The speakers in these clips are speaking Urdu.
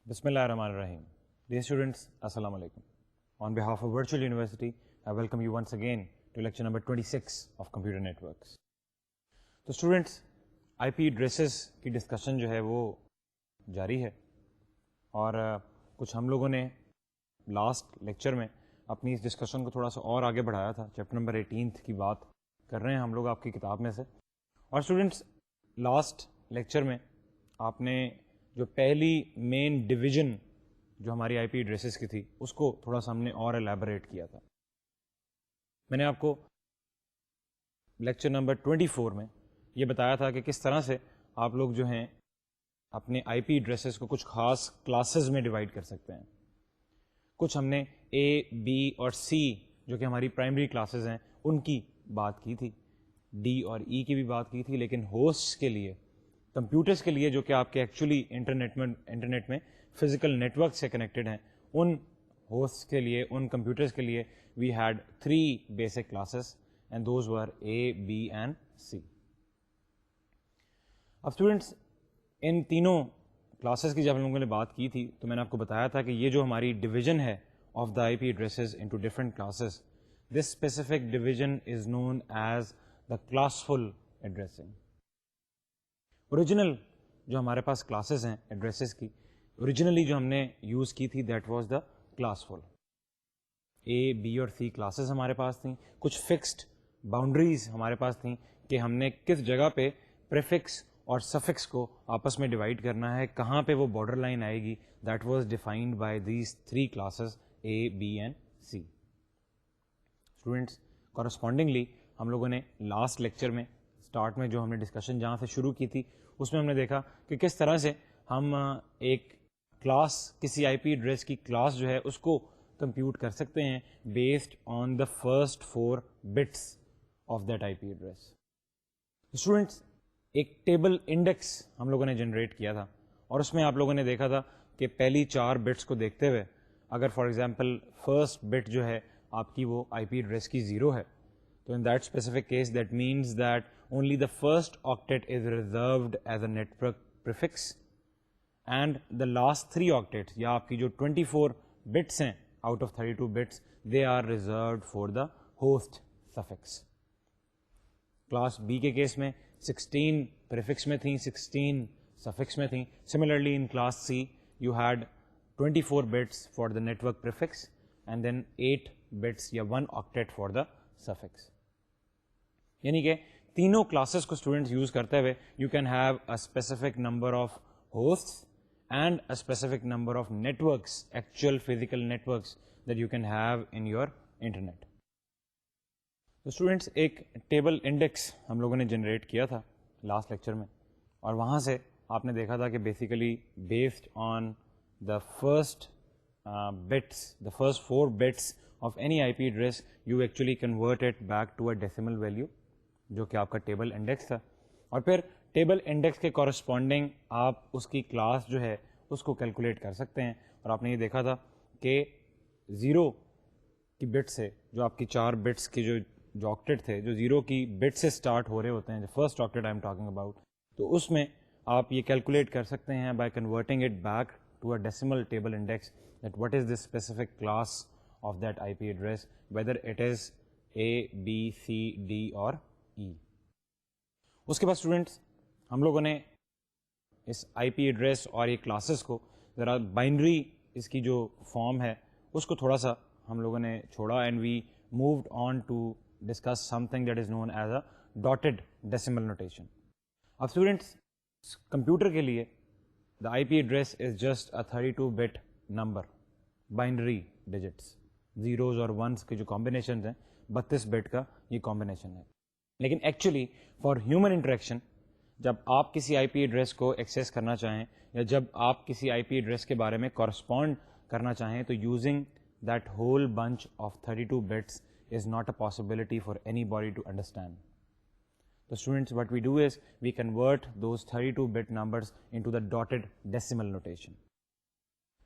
Bismillah ar-Rahman ar-Rahim. Dear students, Assalamu alaikum. On behalf of Virtual University, I welcome you once again to lecture number 26 of Computer Networks. تو اسٹوڈنٹس آئی پی ایڈریسز کی ڈسکشن جو ہے وہ جاری ہے اور کچھ ہم لوگوں نے لاسٹ لیکچر میں اپنی اس ڈسکشن کو تھوڑا سا اور آگے بڑھایا تھا. چیپٹر نمبر 18 کی بات کر رہے ہیں ہم لوگ آپ کی کتاب میں سے. اور اسٹوڈنٹس لاسٹ لیکچر میں آپ نے جو پہلی مین ڈویژن جو ہماری آئی پی ایڈریسز کی تھی اس کو تھوڑا سا ہم نے اور ایلیبوریٹ کیا تھا. میں نے آپ کو لیکچر نمبر 24 میں یہ بتایا تھا کہ کس طرح سے آپ لوگ جو ہیں اپنے آئی پی ایڈریسز کو کچھ خاص کلاسز میں ڈیوائڈ کر سکتے ہیں. کچھ ہم نے اے بی اور سی جو کہ ہماری پرائمری کلاسز ہیں ان کی بات کی تھی, ڈی اور ای کی بھی بات کی تھی, لیکن ہوسٹ کے لیے, کمپیوٹرز کے لیے جو کہ آپ کے ایکچولی انٹرنیٹ میں فزیکل نیٹورک سے کنیکٹڈ ہیں, ان ہوسٹ کے لیے, ان کمپیوٹرز کے لیے we had 3 basic classes and those were A B and C. اب اسٹوڈنٹس ان تینوں کلاسز کی جب ہم لوگوں نے بات کی تھی تو میں نے آپ کو بتایا تھا کہ یہ جو ہماری ڈویژن ہے of the I P addresses into different classes, this specific division is known as the classful addressing. Original جو ہمارے پاس کلاسز ہیں ایڈریسز کی, اوریجنلی جو ہم نے یوز کی تھی that was the classful. A B اور سی کلاسز ہمارے پاس تھیں, کچھ فکسڈ باؤنڈریز ہمارے پاس تھیں کہ ہم نے کس جگہ پہ پریفکس اور سفکس کو آپس میں ڈیوائڈ کرنا ہے, کہاں پہ وہ بارڈر لائن آئے گی. That was defined by these 3 classes A B and C. Students correspondingly ہم لوگوں نے لاسٹ لیکچر میں اسٹارٹ میں جو ہم نے ڈسکشن جہاں سے شروع کی تھی اس میں ہم نے دیکھا کہ کس طرح سے ہم ایک کلاس, کسی آئی پی ایڈریس کی کلاس جو ہے اس کو کمپیوٹ کر سکتے ہیں based on the first 4 bits of that I P address. Students ایک ٹیبل انڈیکس ہم لوگوں نے جنریٹ کیا تھا اور اس میں آپ لوگوں نے دیکھا تھا کہ پہلی 4 بٹس کو دیکھتے ہوئے اگر فار ایگزامپل فرسٹ بٹ جو ہے آپ کی وہ آئی پی ایڈریس کی 0 ہے تو in that specific case that means that only the first octet is reserved as a network prefix and the last 3 octets یا آپ کی جو 24 بٹس ہیں out of 32 bits they are reserved for the host suffix. Class B کے کیس میں 16 پریفکس میں تھیں, 16 سفکس میں تھیں. Similarly in class C you had 24 bits for the network prefix and then 8 bits یا 1 آکٹیٹ فار دا سفکس. یعنی کہ تینوں کلاسز کو اسٹوڈنٹس یوز کرتے ہوئے you can have a specific number of host and a specific number of networks, actual physical networks that you can have in your internet. تو اسٹوڈنٹس ایک ٹیبل انڈیکس ہم لوگوں نے جنریٹ کیا تھا لاسٹ لیکچر میں اور وہاں سے آپ نے دیکھا تھا کہ basically based on the first bits, the first 4 bits of any I P address you actually convert it back to a decimal value جو کہ آپ کا ٹیبل انڈیکس تھا. اور پھر ٹیبل انڈیکس کے کورسپونڈنگ آپ اس کی کلاس جو ہے اس کو کیلکولیٹ کر سکتے ہیں. اور آپ نے یہ دیکھا تھا کہ 0 کی بٹ سے جو آپ کی 4 بٹس کی جو آکٹیٹ تھے جو 0 کی بٹ سے اسٹارٹ ہو رہے ہوتے ہیں, جو first octet I am talking about, تو اس میں آپ یہ کیلکولیٹ کر سکتے ہیں by converting it back to a decimal table index that what is this specific class of that I P whether it is A B C D ڈی اور ای. اس کے بعد اسٹوڈنٹس ہم لوگوں نے اس آئی پی ایڈریس اور یہ کلاسز کو ذرا بائنری اس کی جو فارم ہے اس کو تھوڑا سا ہم لوگوں نے چھوڑا and we moved on to discuss something that is known as a dotted decimal notation. اب اسٹوڈنٹس کمپیوٹر کے لیے the IP address is just a 32-bit number, binary digits, zeros اور ones کے جو combinations ہیں 32 bit کا یہ combination ہے. لیکن ایکچولی فار ہیومن انٹریکشن جب آپ کسی آئی پی ایڈریس کو ایکسیس کرنا چاہیں یا جب آپ کسی آئی پی ایڈریس کے بارے میں کورسپونڈ کرنا چاہیں تو using that whole bunch of 32 bits is not a possibility for anybody to understand. So students, what we do is we convert those 32-bit numbers into the dotted decimal notation.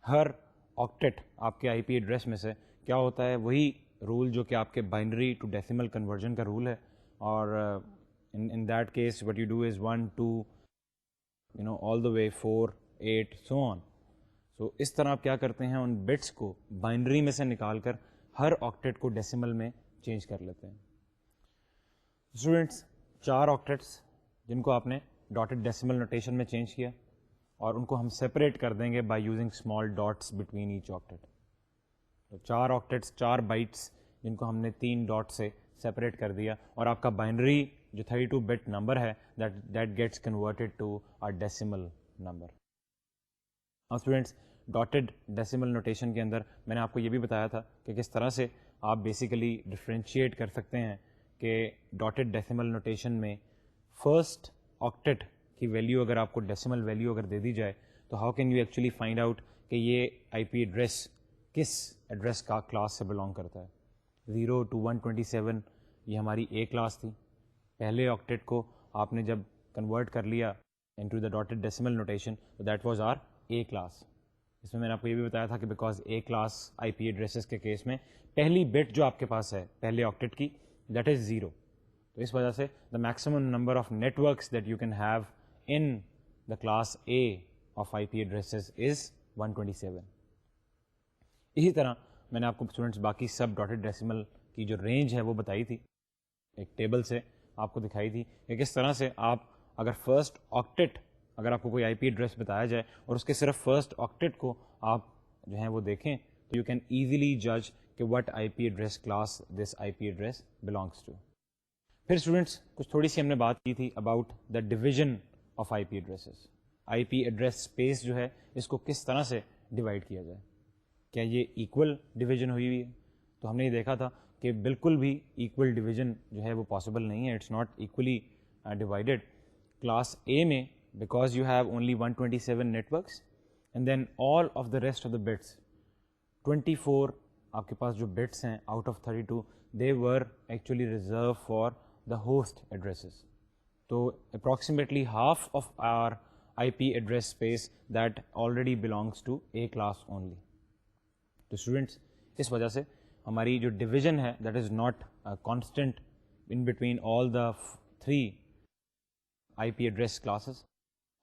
Hare octet آپ کے آئی پی ایڈریس میں سے کیا ہوتا ہے وہی رول جو کہ آپ کے بائنری ٹو ڈیسیمل کنورژن کا رول ہے, اور in that case what you do is 1 2 all the way 4 8 so on. سو اس طرح آپ کیا کرتے ہیں, ان بٹس کو بائنری میں سے نکال کر ہر آکٹیٹ کو ڈیسیمل میں چینج کر لیتے ہیں. اسٹوڈینٹس 4 آکٹیٹس جن کو آپ نے ڈاٹڈ ڈیسیمل نوٹیشن میں چینج کیا, اور ان کو ہم سپریٹ کر دیں گے by using small dots between each octet. تو 4 آکٹیٹس 4 بائٹس جن کو ہم نے 3 ڈاٹ سے سپریٹ کر دیا, اور آپ کا بائنری جو 32 بٹ نمبر ہے that gets converted to a decimal number. اور اسٹوڈینٹس ڈاٹڈ ڈیسیمل نوٹیشن کے اندر میں نے آپ کو یہ بھی بتایا تھا کہ کس طرح سے آپ بیسیکلی ڈفرینشیٹ کر سکتے ہیں کہ ڈاٹڈ ڈیسیمل نوٹیشن میں فرسٹ آکٹیٹ کی ویلیو اگر آپ کو ڈیسیمل ویلیو اگر دے دی جائے تو how can you actually find out کہ یہ آئی پی ایڈریس کس ایڈریس کا کلاس سے بلانگ کرتا ہے. 0 to 127 یہ ہماری اے کلاس تھی. پہلے آکٹیٹ کو آپ نے جب کنورٹ کر لیا into the dotted decimal notation تو that was our A class. اس میں نے آپ کو یہ بھی بتایا تھا کہ بیکاز اے کلاس آئی پی ایڈریسز کے کیس میں پہلی بٹ جو آپ کے پاس ہے پہلے آکٹیٹ کی دیٹ از 0. تو اس وجہ سے the maximum number of networks that you can have in the class A of I P addresses is 127. اسی طرح میں نے آپ کو اسٹوڈنٹس باقی سب ڈاٹڈ ڈیسیمل کی جو رینج ہے وہ بتائی تھی, ایک ٹیبل سے آپ کو دکھائی تھی کہ کس طرح سے آپ اگر فرسٹ آکٹیٹ اگر آپ کو کوئی آئی پی ایڈریس بتایا جائے اور اس کے صرف فرسٹ آکٹیٹ کو آپ جو ہیں وہ دیکھیں تو یو کین ایزیلی جج کہ what I P address class this I P address belongs to. پھر اسٹوڈنٹس کچھ تھوڑی سی ہم نے بات کی تھی about the division of I P addresses. I P address space جو ہے اس کو کس طرح سے ڈیوائڈ کیا جائے, کیا یہ ایکول ڈویژن ہوئی ہوئی ہے؟ تو ہم نے یہ دیکھا تھا کہ بالکل بھی ایکول ڈویژن جو ہے وہ پاسبل نہیں ہے, it's not equally divided. Class A میں because you have only 127 networks and then all of the rest of the bits 24 آپ کے پاس جو بٹس ہیں out of 32 they were actually reserve for the host addresses. تو approximately half of our I P address space that already belongs to a class only. تو اسٹوڈنٹس اس وجہ سے ہماری جو ڈویژن ہے that is not constant in between all the 3 I P address classes.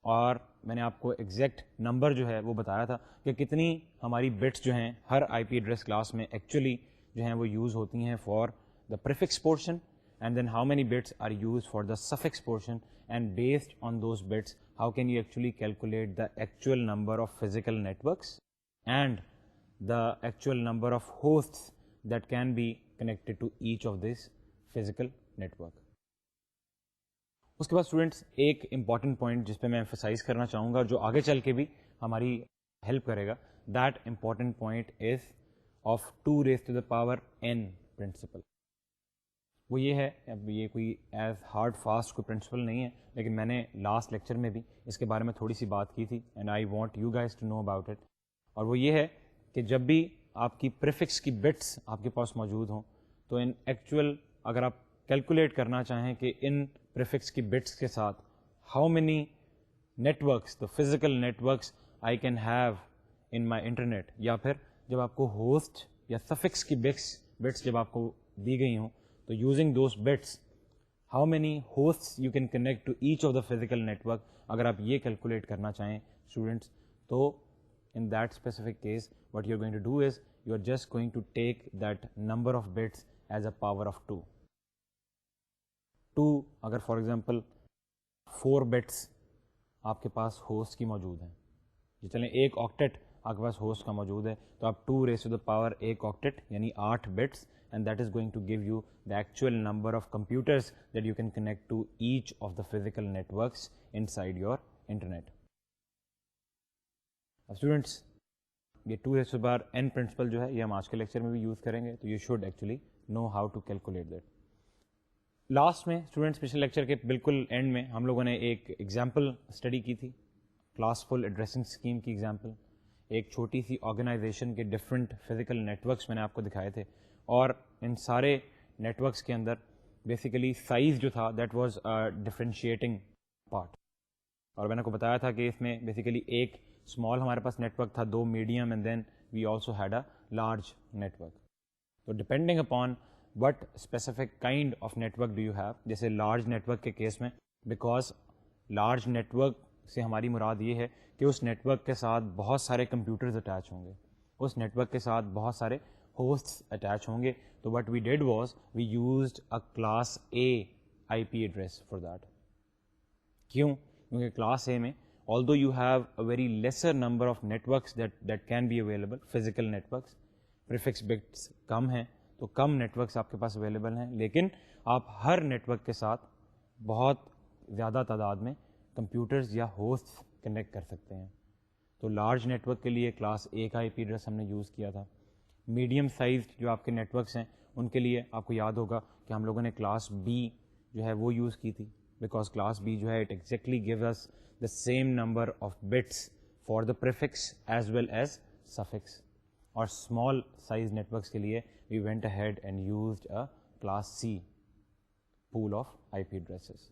اور میں نے آپ کو ایگزیکٹ نمبر جو ہے وہ بتایا تھا کہ کتنی ہماری بٹس جو ہیں ہر آئی پی ایڈریس کلاس میں ایکچولی جو ہیں وہ یوز ہوتی ہیں for the prefix portion, and then how many bits are used for the suffix portion, and based on those bits how can you actually calculate the actual number of physical networks and the actual number of hosts that can be connected to each of this physical network. اس کے بعد اسٹوڈنٹس ایک امپورٹنٹ پوائنٹ جس پہ میں ایمفسائز کرنا چاہوں گا جو آگے چل کے بھی ہماری ہیلپ کرے گا, that important point is of 2 raised to the power n principle. وہ یہ ہے, اب یہ کوئی ایز ہارڈ فاسٹ کوئی پرنسپل نہیں ہے, لیکن میں نے لاسٹ لیکچر میں بھی اس کے بارے میں تھوڑی سی بات کی تھی and I want you guys to know about it. اور وہ یہ ہے کہ جب بھی آپ کی پریفکس کی بٹس آپ کے پاس موجود ہوں تو ان ایکچوئل اگر آپ کیلکولیٹ کرنا چاہیں کہ ان پریفکس کی بٹس کے ساتھ how many networks the physical networks I can have in my internet, یا پھر جب آپ کو ہوسٹ یا سفکس کی بٹس جب آپ کو دی گئی ہوں تو using those bits how many host you can connect to each of the physical network, اگر آپ یہ کیلکولیٹ کرنا چاہیں اسٹوڈنٹس تو in that specific case what you're going to do is you're just going to take that number of bits as a power of 2 اگر فار ایگزامپل 4 bits آپ کے پاس ہوسٹ کی موجود ہیں, جی چلیں ایک آکٹیٹ آپ کے پاس ہوسٹ کا موجود ہے تو آپ 2 raised to the power ایک آکٹیٹ یعنی 8 bits, and that is going to give you the actual number of computers that you can connect to each of the physical networks inside your internet. Students یہ 2 raised to the power n principle جو ہے یہ ہم آج کے لیکچر میں بھی یوز کریں گے, تو you should actually know how to calculate that. Last میں اسٹوڈنٹس پچھلے لیکچر کے بالکل اینڈ میں ہم لوگوں نے ایک ایگزامپل اسٹڈی کی تھی, کلاس فل ایڈریسنگ اسکیم کی ایگزامپل. ایک چھوٹی سی آرگنائزیشن کے ڈفرینٹ فزیکل نیٹورکس میں نے آپ کو دکھائے تھے, اور ان سارے نیٹورکس کے اندر بیسیکلی سائز جو تھا دیٹ واز ڈفرینشیٹنگ پارٹ. اور میں نے کو بتایا تھا کہ اس میں بیسیکلی ایک اسمال ہمارے پاس نیٹورک تھا, 2 medium, and then we also had a large network. تو depending upon what specific kind of network do you have, جیسے لارج نیٹورک کے کیس میں بیکاز لارج نیٹورک سے ہماری مراد یہ ہے کہ اس نیٹ ورک کے ساتھ بہت سارے کمپیوٹرز اٹیچ ہوں گے, اس نیٹ ورک کے ساتھ بہت سارے ہوسٹس اٹیچ ہوں گے. تو what we did was we used a class A I P address for that. کیوں؟ کیونکہ کلاس اے میں although you have a very lesser number of networks that can be available, physical networks, prefix bits کم ہیں تو کم نیٹورکس آپ کے پاس اویلیبل ہیں, لیکن آپ ہر نیٹورک کے ساتھ بہت زیادہ تعداد میں کمپیوٹرز یا ہوسٹ کنیکٹ کر سکتے ہیں. تو لارج نیٹورک کے لیے کلاس اے کا آئی پی ایڈریس ہم نے یوز کیا تھا. میڈیم سائز جو آپ کے نیٹورکس ہیں ان کے لیے آپ کو یاد ہوگا کہ ہم لوگوں نے کلاس بی جو ہے وہ یوز کی تھی, بیکاز کلاس بی جو ہے it exactly gave us the same number of bits for the prefix as well as suffix. اور small size networks کے لیے we went ahead and used a class C pool of IP addresses.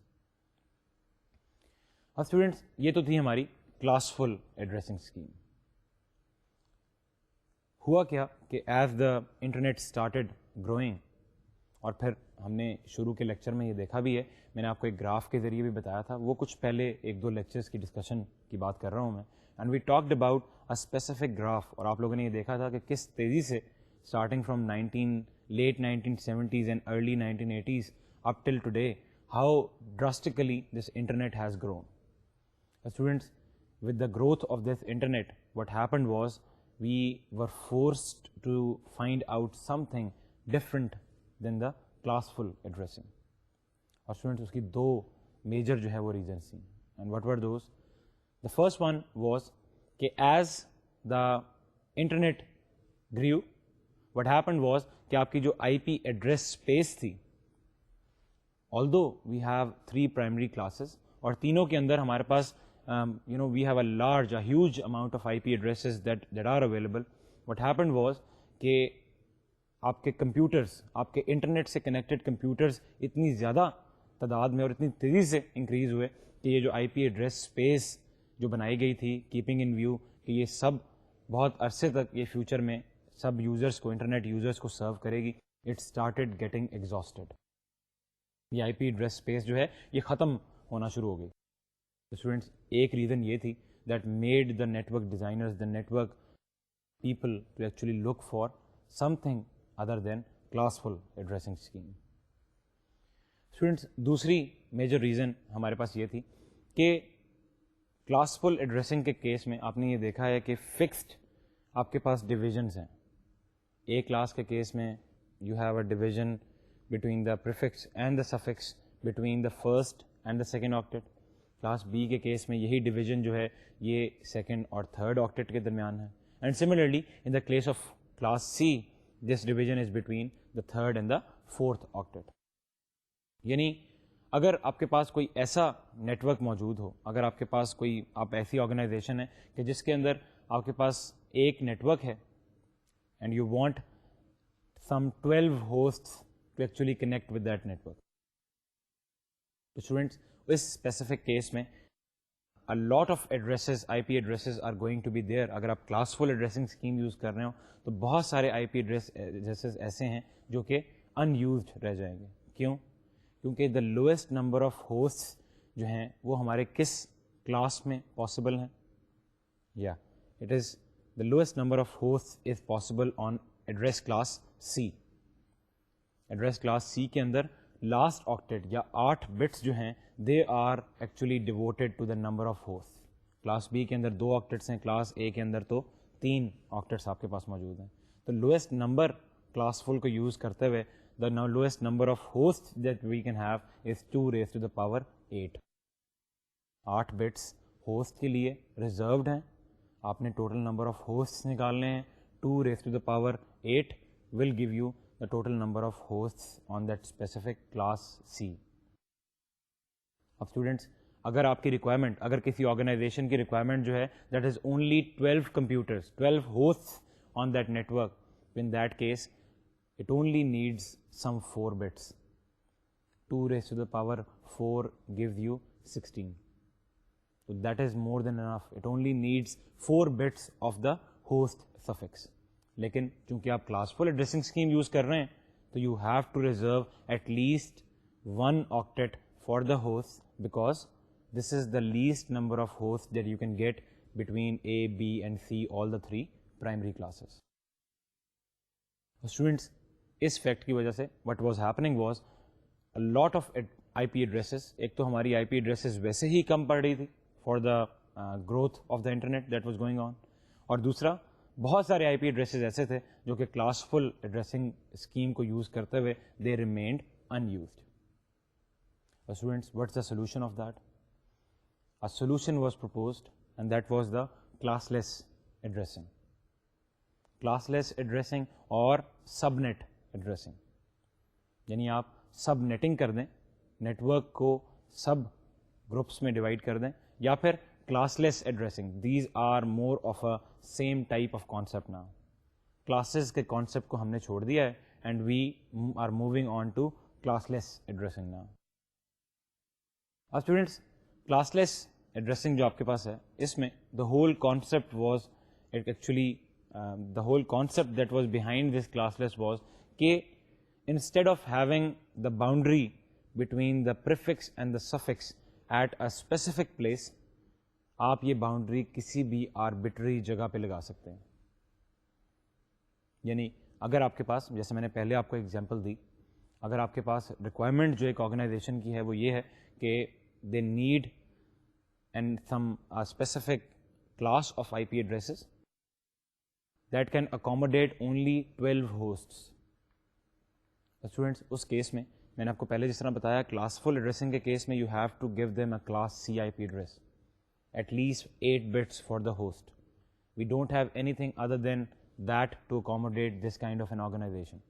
اور students یہ تو تھی ہماری classful addressing scheme. ہوا کیا کہ as the internet started growing, اور پھر ہم نے شروع کے لیکچر میں یہ دیکھا بھی ہے, میں نے آپ کو ایک گراف کے ذریعے بھی بتایا تھا, وہ کچھ پہلے ایک دو لیکچرز کی ڈسکشن کی بات کر رہا ہوں میں, and we talked about a specific graph, اور آپ لوگوں نے یہ دیکھا تھا کہ کس تیزی سے starting from late 1970s and early 1980s up till today how drastically this internet has grown. Students, with the growth of this internet what happened was we were forced to find out something different then the classful addressing. اور اسٹوڈنٹس اس کی دو میجر جو ہے وہ ریزنس تھیں, and what were those. The first one was کہ as the internet grew what happened was کہ آپ کی جو آئی پی ایڈریس اسپیس تھی, although we have 3 primary classes اور تینوں کے اندر ہمارے پاس we have a large a huge amount of I P addresses that are available. What happened was کہ آپ کے کمپیوٹرز, آپ کے انٹرنیٹ سے کنیکٹڈ کمپیوٹرز اتنی زیادہ تعداد میں اور اتنی تیزی سے انکریز ہوئے کہ یہ جو آئی پی ایڈریس اسپیس جو بنائی گئی تھی کیپنگ ان ویو کہ یہ سب بہت عرصے تک یہ فیوچر میں سب یوزرس کو, انٹرنیٹ یوزرس کو سرو کرے گی, اٹ اسٹارٹیڈ گیٹنگ ایگزاسٹڈ. یہ آئی پی ایڈریس اسپیس جو ہے یہ ختم ہونا شروع ہو گئی. اسٹوڈنٹس ایک ریزن یہ تھی that made the network designers, the network people to actually look for something other than classful addressing scheme. Students, دوسری میجر ریزن ہمارے پاس یہ تھی کہ کلاسفل ایڈریسنگ کے کیس میں آپ نے یہ دیکھا ہے کہ فکسڈ آپ کے پاس ڈویژنز ہیں. اے کلاس کے کیس میں you have a division between the prefix and the suffix between the first and the second octet. Class B کے کیس میں یہی ڈویژن جو ہے یہ سیکنڈ اور تھرڈ آکٹیٹ کے درمیان ہے. And similarly in the case of class C this division is between the third and the fourth octet. یعنی اگر آپ کے پاس کوئی ایسا نیٹ ورک موجود ہو, اگر آپ کے پاس کوئی آپ ایسی آرگنائزیشن ہے کہ جس کے اندر آپ کے پاس ایک نیٹ ورک ہے and you want some 12 hosts to actually connect with that network. تو اسٹوڈنٹس اس اسپیسیفک کیس میں a lot of addresses, IP addresses are going to be there. اگر آپ کلاسفل ایڈریسنگ اسکیم یوز کر رہے ہو تو بہت سارے آئی پی ایڈریسز ایسے ہیں جو کہ ان یوزڈ رہ جائیں گے. کیوں؟ کیونکہ دا لوئسٹ نمبر آف ہوسٹس جو ہیں وہ ہمارے کس کلاس میں پاسبل ہیں, یا it is the lowest number of hosts is possible on address class C. Address class C کے اندر لاسٹ آکٹیٹ یا 8 بٹس جو ہیں they are actually devoted to the number of host. Class B کے اندر 2 آکٹیٹس ہیں, کلاس اے کے اندر تو 3 آکٹیٹس آپ کے پاس موجود ہیں. تو لوئسٹ نمبر کلاس فل کو یوز کرتے ہوئے the lowest number of host that we can have is 2 raised to the power 8. 8 bits host کے لیے ریزروڈ ہیں. آپ نے ٹوٹل نمبر آف ہوسٹ نکالنے ہیں, 2 raised to the power 8 will give you the total number of hosts on that specific class C. اب اسٹوڈنٹس اگر آپ کی ریکوائرمنٹ, اگر کسی آرگنائزیشن کی ریکوائرمنٹ جو ہے that is only 12 computers, 12 hosts on that network, in that case it only needs some 4 bits. 2 raised to the power 4 gives you 16. So that is more than enough. It only needs 4 bits of the host suffix. لیکن چونکہ آپ کلاسفل ایڈریسنگ اسکیم یوز کر رہے ہیں تو you have to reserve at least 1 octet for the host, because this is the least number of hosts that you can get between A, B and C, all the three primary classes. Students, us fact کی وجہ سے what was happening was a lot of IP addresses, ایک تو ہماری IP addresses ویسے ہی کم پڑ رہی تھی for the growth of the internet that was going on, اور دوسرا بہت سارے IP addresses ایسے تھے جو کہ classful addressing scheme کو یوز کرتے ہوئے they remained unused. Students, what's the solution of that? A solution was proposed and that was the classless addressing. Classless addressing اور subnet addressing, یعنی آپ سب نیٹنگ کر دیں, نیٹ ورک کو سب گروپس میں ڈیوائڈ کر دیں, یا پھر classless addressing. These are more of a same type of concept now. Classes کے کانسیپٹ کو ہم نے چھوڑ دیا ہے and we are moving on to classless addressing now. اب اسٹوڈینٹس, کلاس لیس ایڈریسنگ جو آپ کے پاس ہے, اس میں the whole concept was actually the whole concept that was behind this classless was کہ instead of having the boundary between the prefix and the suffix at a specific place, آپ یہ باؤنڈری کسی بھی arbitrary جگہ پہ لگا سکتے ہیں. یعنی اگر آپ کے پاس, جیسے میں نے پہلے آپ کو ایگزامپل دی, اگر آپ کے پاس ریکوائرمنٹ جو ایک آرگنائزیشن کی ہے وہ یہ ہے کہ they need and some specific class of IP addresses that can accommodate only 12 hosts. Students, us case میں نے آپ کو پہلے جس طرح بتایا, classful addressing کے کیس میں you have to give them a class C IP address, at least 8 bits for the host. We don't have anything other than that to accommodate this kind of an organization.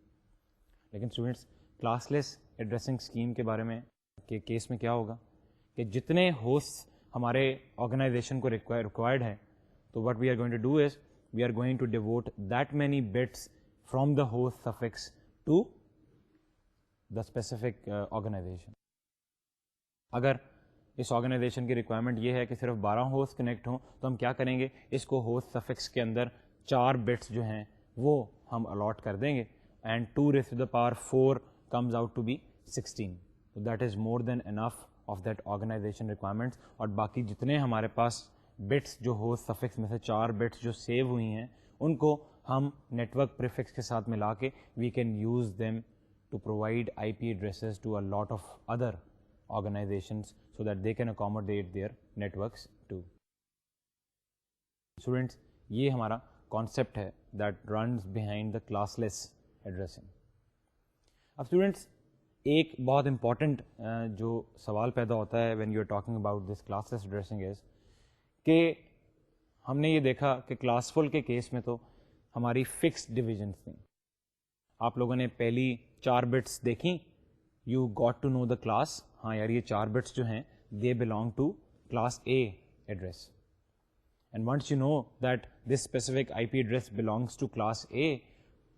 لیکن students, classless addressing scheme کے بارے میں کہ کیس میں کیا ہوگا کہ جتنے hosts ہمارے organization کو required ہیں, تو what we are going to do is we are going to devote that many bits from the host suffix to the specific organization. اگر اس آرگنائزیشن کی ریکوائرمنٹ یہ ہے کہ صرف 12 ہوسٹ کنیکٹ ہوں, تو ہم کیا کریں گے, اس کو ہوسٹ سفکس کے اندر 4 بٹس جو ہیں وہ ہم الاٹ کر دیں گے, and 2⁴ comes out to be 16. So that is more than enough of that organization requirements. اور باقی جتنے ہمارے پاس بٹس جو ہوسٹ سفکس میں سے 4 بٹس جو سیو ہوئی ہیں, ان کو ہم نیٹ ورک پریفکس کے ساتھ ملا کے we can use them to provide I P addresses to a lot of other organizations so that they can accommodate their networks too. Students, یہ ہمارا کانسیپٹ ہے that runs behind the classless addressing. اب اسٹوڈینٹس, ایک بہت امپورٹنٹ جو سوال پیدا ہوتا ہے when you are talking about this classless addressing is کہ ہم نے یہ دیکھا کہ کلاس فل کے کیس میں تو ہماری فکس ڈویژنس تھیں. آپ لوگوں نے پہلی 4 بٹس دیکھیں, you got to know the class, ہاں یار یہ 4 بٹس جو ہیں they belong to class A address, and once you know that this specific I P address belongs to class A,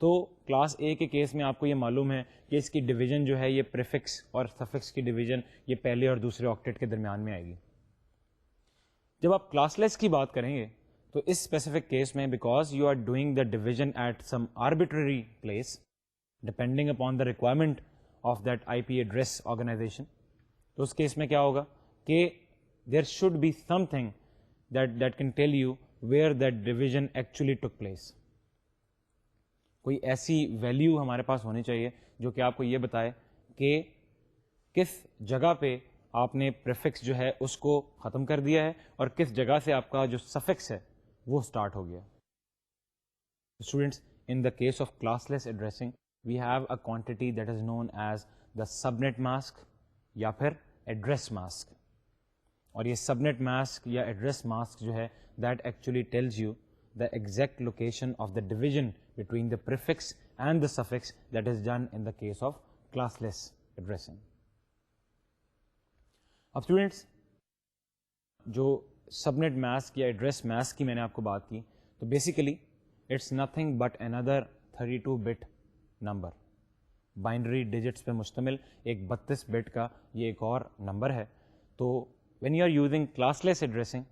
تو کلاس اے کے کیس میں آپ کو یہ معلوم ہے کہ اس کی ڈویژن جو ہے یہ پریفکس اور سفکس کی ڈویژن یہ پہلے اور دوسرے آکٹیٹ کے درمیان میں آئے گی. جب آپ کلاس لیس کی بات کریں گے تو اس اسپیسیفک کیس میں because you are doing the division at some arbitrary place depending upon the requirement of that I P address organization, تو اس کیس میں کیا ہوگا کہ there should be something that can tell you where that division actually took place. کوئی ایسی ویلیو ہمارے پاس ہونی چاہیے جو کہ آپ کو یہ بتائے کہ کس جگہ پہ آپ نے پریفکس جو ہے اس کو ختم کر دیا ہے اور کس جگہ سے آپ کا جو سفکس ہے وہ اسٹارٹ ہو گیا. Students, in the case of classless addressing we have a quantity that is known as the sub net mask یا پھر ایڈریس ماسک. اور یہ سب نیٹ ماسک یا ایڈریس ماسک جو ہے that actually tells you the exact location of the division between the prefix and the suffix that is done in the case of classless addressing. اب اسٹوڈینٹس, جو سب نیٹ ماسک یا ایڈریس ماسک کی میں نے آپ کو بات کی, تو بیسیکلی اٹس نتھنگ بٹ اندر 32 بٹ نمبر, بائنڈری ڈیجٹس پہ مشتمل ایک 32 بٹ کا یہ ایک اور نمبر ہے. تو when you are using classless addressing,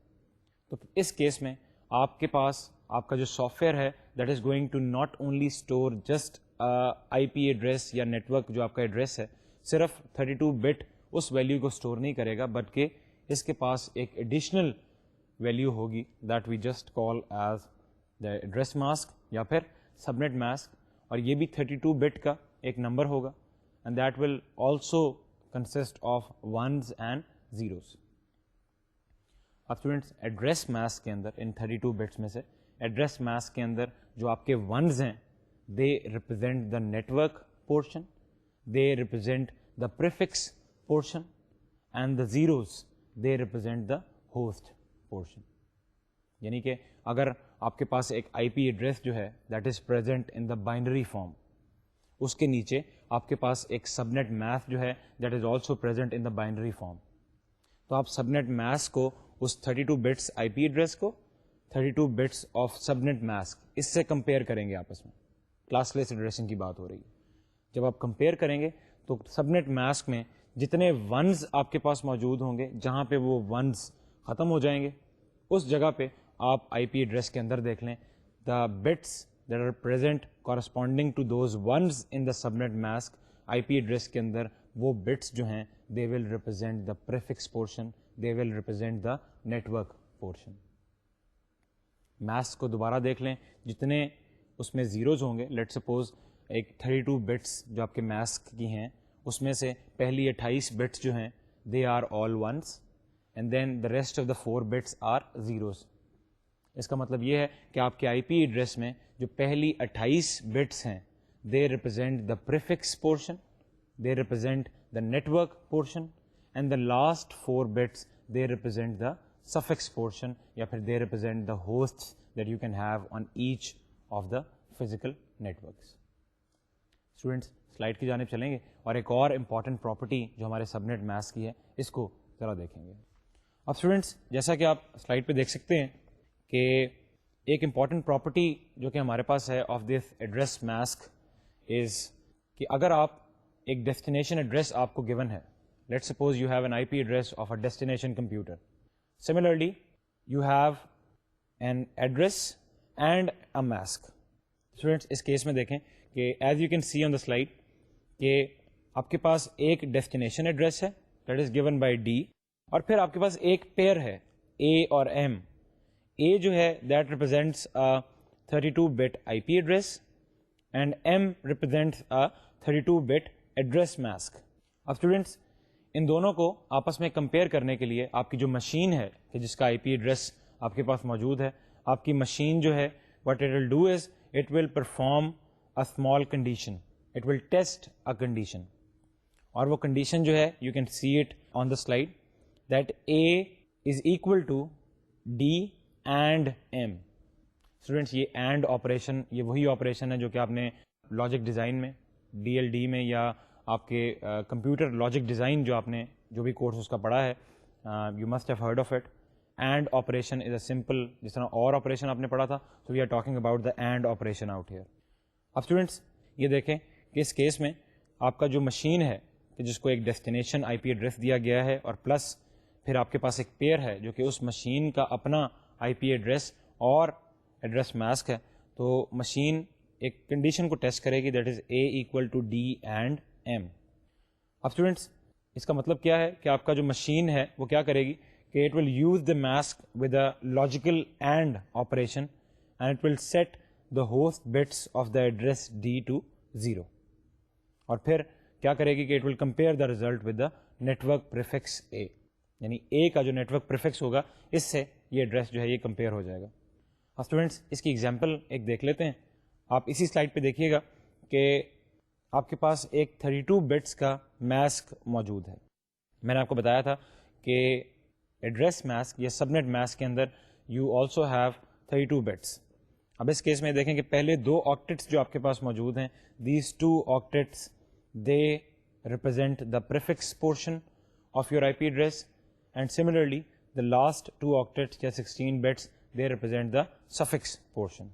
تو اس کیس میں آپ کے پاس آپ کا جو سافٹ ویئر ہے that is going to not only store just I P address یا نیٹ ورک جو آپ کا ایڈریس ہے, صرف 32 بٹ اس ویلیو کو اسٹور نہیں کرے گا, بلکہ اس کے پاس ایک ایڈیشنل ویلیو ہوگی that we just call as the address mask یا پھر سبنیٹ ماسک, اور یہ بھی 32 بٹ کا ایک نمبر ہوگا, and that will also consist of ones and zeros. اب اسٹوڈینٹس ایڈریس ماسک کے اندر ان 32 بٹس میں سے ایڈریس ماسک کے اندر جو آپ کے ونز ہیں they represent the network portion, they represent the prefix portion, and the zeros they represent the host portion. یعنی کہ اگر آپ کے پاس ایک آئی پی ایڈریس جو ہے that is present in the binary form, اس کے نیچے آپ کے پاس ایک سب نیٹ ماسک جو ہے that is also present in the binary form. تو آپ سب نیٹ ماسک کو اس 32 بٹس آئی پی ایڈریس کو 32 بٹس آف سب نیٹ ماسک اس سے کمپیئر کریں گے آپس میں. کلاس لیس ایڈریسنگ کی بات ہو رہی ہے. جب آپ کمپیئر کریں گے تو سب نیٹ ماسک میں جتنے ونز آپ کے پاس موجود ہوں گے, جہاں پہ وہ ونز ختم ہو جائیں گے اس جگہ پہ آپ آئی پی ایڈریس کے اندر دیکھ لیں the bits that are present corresponding to those ones in the sub net mask. I P address کے اندر وہ بٹس جو ہیں they will represent the prefix portion, they will represent the network portion. Mask کو دوبارہ دیکھ لیں, جتنے اس میں زیروز ہوں گے, لیٹ سپوز ایک 32 بٹس جو آپ کے ماسک کی ہیں اس میں سے پہلی 28 بٹس جو ہیں they are all ones, and then the rest of the 4 bits are zeros. اس کا مطلب یہ ہے کہ آپ کے آئی پی ایڈریس میں جو پہلی 28 بٹس ہیں they represent the prefix portion, they represent the network portion, and the last 4 bits they represent the suffix portion یا پھر they represent the host that you can have on each of the physical networks. Students slide کی جانب چلیں گے اور ایک اور امپورٹنٹ پراپرٹی جو ہمارے سب نیٹ ماسک کی ہے اس کو ذرا دیکھیں گے. اب اسٹوڈینٹس جیسا کہ آپ سلائڈ پہ دیکھ سکتے ہیں کہ ایک امپورٹنٹ پراپرٹی جو کہ ہمارے پاس ہے آف دس ایڈریس ماسک از کہ اگر آپ ایک ڈیسٹینیشن ایڈریس آپ کو گیون ہے, let suppose you have an I P address of a destination computer, similarly you have an address and a mask. Students اس کیس میں دیکھیں کہ as you can see on the slide کہ آپ کے پاس ایک ڈیسٹینیشن ایڈریس ہے that is given by D, اور پھر آپ کے پاس ایک پیئر ہے اے اور ایم. اے جو ہے that represents 32 bit I P address and M represents 32 bit address mask. اب اسٹوڈینٹس ان دونوں کو آپس میں کمپیئر کرنے کے لیے آپ کی جو مشین ہے کہ جس کا آئی پی ایڈریس آپ کے پاس موجود ہے, آپ کی مشین جو ہے what it will do is it will perform a small condition, it will test a condition, اور وہ condition جو ہے you can see it on the slide that A is equal to D and M. Students یہ اینڈ آپریشن یہ وہی آپریشن ہے جو کہ آپ نے لاجک ڈیزائن میں ڈی ایل ڈی میں یا آپ کے کمپیوٹر لاجک ڈیزائن جو آپ نے جو بھی کورس اس کا پڑھا ہے you must have heard of it. And operation is a simple, جس طرح اور آپریشن آپ نے پڑھا تھا, so we are talking about the and operation out here. اب اسٹوڈینٹس یہ دیکھیں کہ اس کیس میں آپ کا جو مشین ہے کہ جس کو ایک ڈیسٹینیشن آئی پی ایڈریس دیا گیا ہے اور پلس پھر آپ کے پاس ایک پیئر ہے جو کہ اس مشین کا اپنا آئی پی ایڈریس اور ایڈریس ماسک ہے, تو مشین ایک کنڈیشن کو ٹیسٹ کرے گی that is A equal to D and M. اب اسٹوڈینٹس اس کا مطلب کیا ہے کہ آپ کا جو مشین ہے وہ کیا کرے گی کہ it will use the mask with a logical and operation and it will set the host bits of the address D to 0, اور پھر کیا کرے گی کہ it will compare the result with the network prefix A, یعنی اے کا جو نیٹورک پریفکس ہوگا اس سے یہ ایڈریس جو ہے یہ کمپیئر ہو جائے گا. اب اسٹوڈینٹس اس کی ایگزامپل ایک دیکھ لیتے ہیں. آپ اسی سلائڈ پہ دیکھیے گا کہ آپ کے پاس ایک 32 بٹس کا ماسک موجود ہے. میں نے آپ کو بتایا تھا کہ ایڈریس ماسک یا سب نیٹ ماسک کے اندر یو آلسو ہیو 32 بٹس. اب اس کیس میں دیکھیں کہ پہلے 2 آکٹیٹس جو آپ کے پاس موجود ہیں, these 2 octets they represent the prefix portion of your I P address, and similarly the last 2 octets یا 16 bits they represent the suffix portion.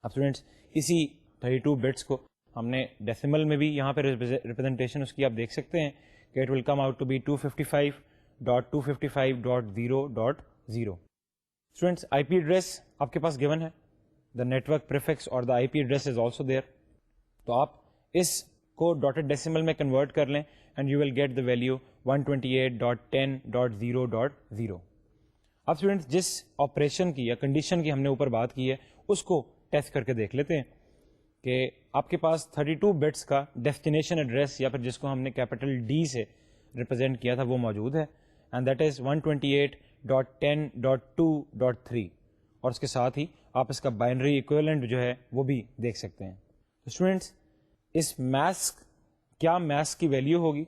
اب اسٹوڈینٹس اسی 32 bits کو ہم نے ڈیسیمل میں بھی یہاں پہ ریپرزنٹیشن اس کی آپ دیکھ سکتے ہیں کہ it will come out to be 255.255.0.0. Students I P address آپ کے پاس گیون ہے, دا نیٹورک پریفکس اور the I P address is also there, تو آپ اس کو ڈاٹڈ ڈیسیمل میں کنورٹ کر لیں and you will get the value 128.10.0.0. اب اسٹوڈنٹس جس آپریشن کی یا کنڈیشن کی ہم نے اوپر بات کی ہے اس کو ٹیسٹ کر کے دیکھ لیتے ہیں کہ آپ کے پاس 32 بٹس کا ڈیسٹینیشن ایڈریس یا پھر جس کو ہم نے کیپٹل ڈی سے ریپرزینٹ کیا تھا وہ موجود ہے, اینڈ دیٹ از 128.10.2.3, اور اس کے ساتھ ہی آپ اس کا بائنری ایکویلنٹ جو ہے وہ بھی دیکھ سکتے ہیں. اسٹوڈینٹس اس ماسک کیا ماسک کی ویلیو ہوگی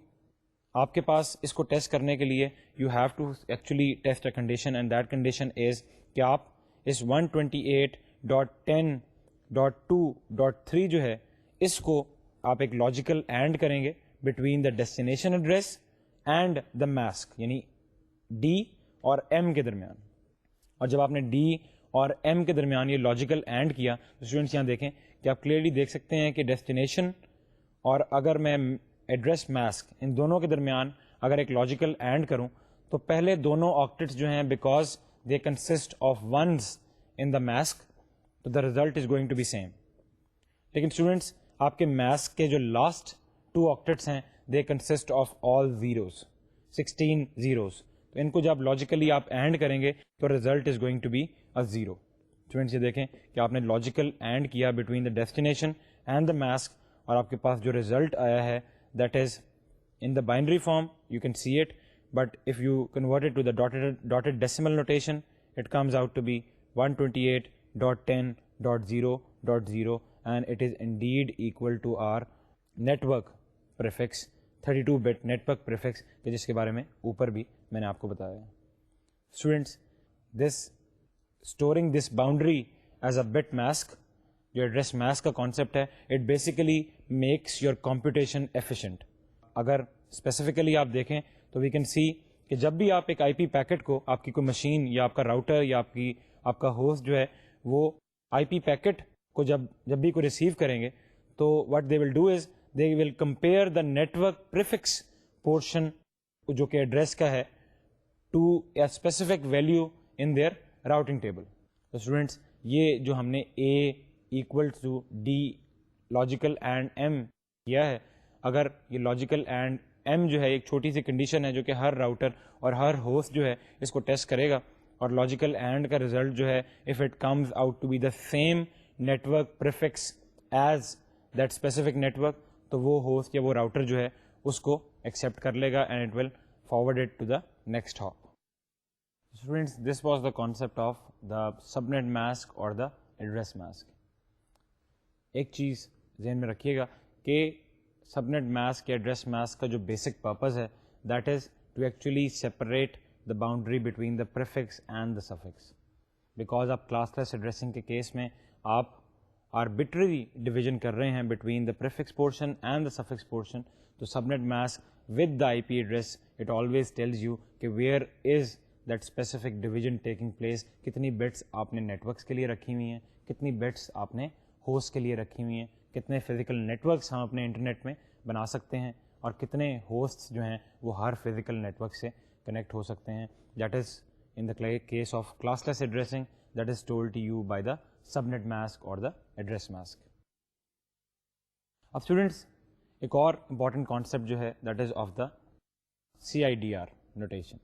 آپ کے پاس اس کو ٹیسٹ کرنے کے لیے you have to actually test a condition, and that condition is کہ آپ اس 128.10.2.3 جو ہے اس کو آپ ایک لاجیکل اینڈ کریں گے between the destination address and the mask, یعنی ڈی اور ایم کے درمیان. اور جب آپ نے ڈی اور ایم کے درمیان یہ لاجیکل اینڈ کیا تو اسٹوڈنٹس یہاں دیکھیں کہ آپ کلیئرلی دیکھ سکتے ہیں کہ ڈیسٹینیشن اور اگر میں ایڈریس ماسک ان دونوں کے درمیان اگر ایک لاجیکل اینڈ کروں تو پہلے دونوں آکٹیٹس جو ہیں because they consist of ones in the mask تو the result is going to be same. لیکن اسٹوڈنٹس آپ کے ماسک کے جو لاسٹ 2 آکٹیٹس ہیں they consist of all zeros, 16 zeros. تو ان کو جب لاجیکلی آپ اینڈ کریں گے تو result is going to be a zero. Students یہ دیکھیں کہ آپ نے لاجیکل اینڈ کیا between the destination and the mask, اور آپ کے پاس جو ریزلٹ آیا ہے that is in the binary form, you can see it, but if you convert it to the dotted decimal notation it comes out to be 128.10.0.0 and it is indeed equal to our network prefix 32 but network prefix جس کے بارے میں اوپر بھی میں نے آپ کو بتایا ہے. Students this storing this boundary as a bit mask, جو ایڈریس ماسک کا کانسیپٹ ہے, it basically makes your computation efficient. اگر اسپیسیفکلی آپ دیکھیں تو وی کین سی کہ جب بھی آپ ایک آئی پی پیکٹ کو آپ کی کوئی مشین یا آپ کا راؤٹر یا آپ کا ہوسٹ جو ہے وہ آئی پی پیکٹ کو جب بھی کوئی ریسیو کریں گے تو what they will do is they will compare the network prefix portion جو کہ ایڈریس کا ہے to a specific value in their routing table. تو اسٹوڈینٹس یہ جو ہم نے A equal to D logical and M کیا ہے, اگر یہ لاجیکل اینڈ ایم جو ہے ایک چھوٹی سی کنڈیشن ہے جو کہ ہر راؤٹر اور ہر ہوسٹ جو ہے اس کو ٹیسٹ کرے گا, اور لاجیکل اینڈ کا ریزلٹ جو ہے if it comes out to be the same network prefix as that specific network, تو وہ ہوسٹ یا وہ راؤٹر جو ہے اس کو ایکسیپٹ کر لے گا and it will forward it to the next hop. Students this was the concept of the subnet mask اور دا ایڈریس ماسک. ایک چیز ذہن میں رکھیے گا کہ سبنیٹ ماسک یا ایڈریس ماسک کا جو بیسک پرپز ہے that is to actually separate the boundary between the prefix and the suffix, because آپ کلاس لیس ایڈریسنگ کے کیس میں آپ آربیٹری ڈویژن کر رہے ہیں between the prefix portion and the suffix portion. تو subnet mask with the I P address it always tells you کہ where is that specific division taking place, کتنی بٹس آپ نے نیٹورکس کے لیے رکھی ہوئی ہیں, کتنی بٹس آپ نے ہوسٹ کے لیے رکھی ہوئی ہیں, کتنے فزیکل نیٹورکس ہم اپنے انٹرنیٹ میں بنا سکتے ہیں, اور کتنے ہوسٹس جو ہیں وہ ہر فزیکل نیٹورک سے کنیکٹ ہو سکتے ہیں. That is in the case of classless addressing that is told to you by the subnet mask اور دا ایڈریس ماسک. اب اسٹوڈنٹس ایک اور امپورٹنٹ کانسیپٹ جو ہے that is of the CIDR notation,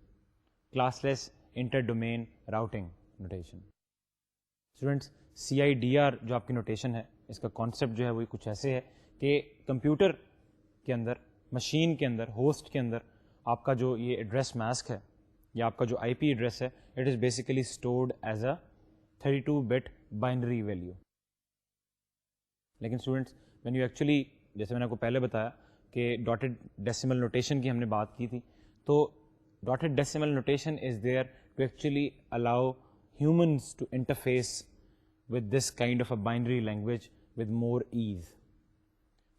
classless inter domain routing notation. Students CIDR جو آپ کی نوٹیشن ہے اس کا کانسیپٹ جو ہے وہ کچھ ایسے ہے کہ کمپیوٹر کے اندر, مشین کے اندر, ہوسٹ کے اندر آپ کا جو یہ ایڈریس ماسک ہے یا آپ کا جو آئی پی ایڈریس ہے it is basically stored as a 32 bit binary value. لیکن اسٹوڈنٹس وین یو ایکچولی, جیسے میں نے آپ کو پہلے بتایا کہ ڈاٹڈ ڈیسیمل نوٹیشن کی ہم نے بات کی تھی, تو dotted decimal notation is there to actually allow humans to interface with this kind of a binary language with more ease.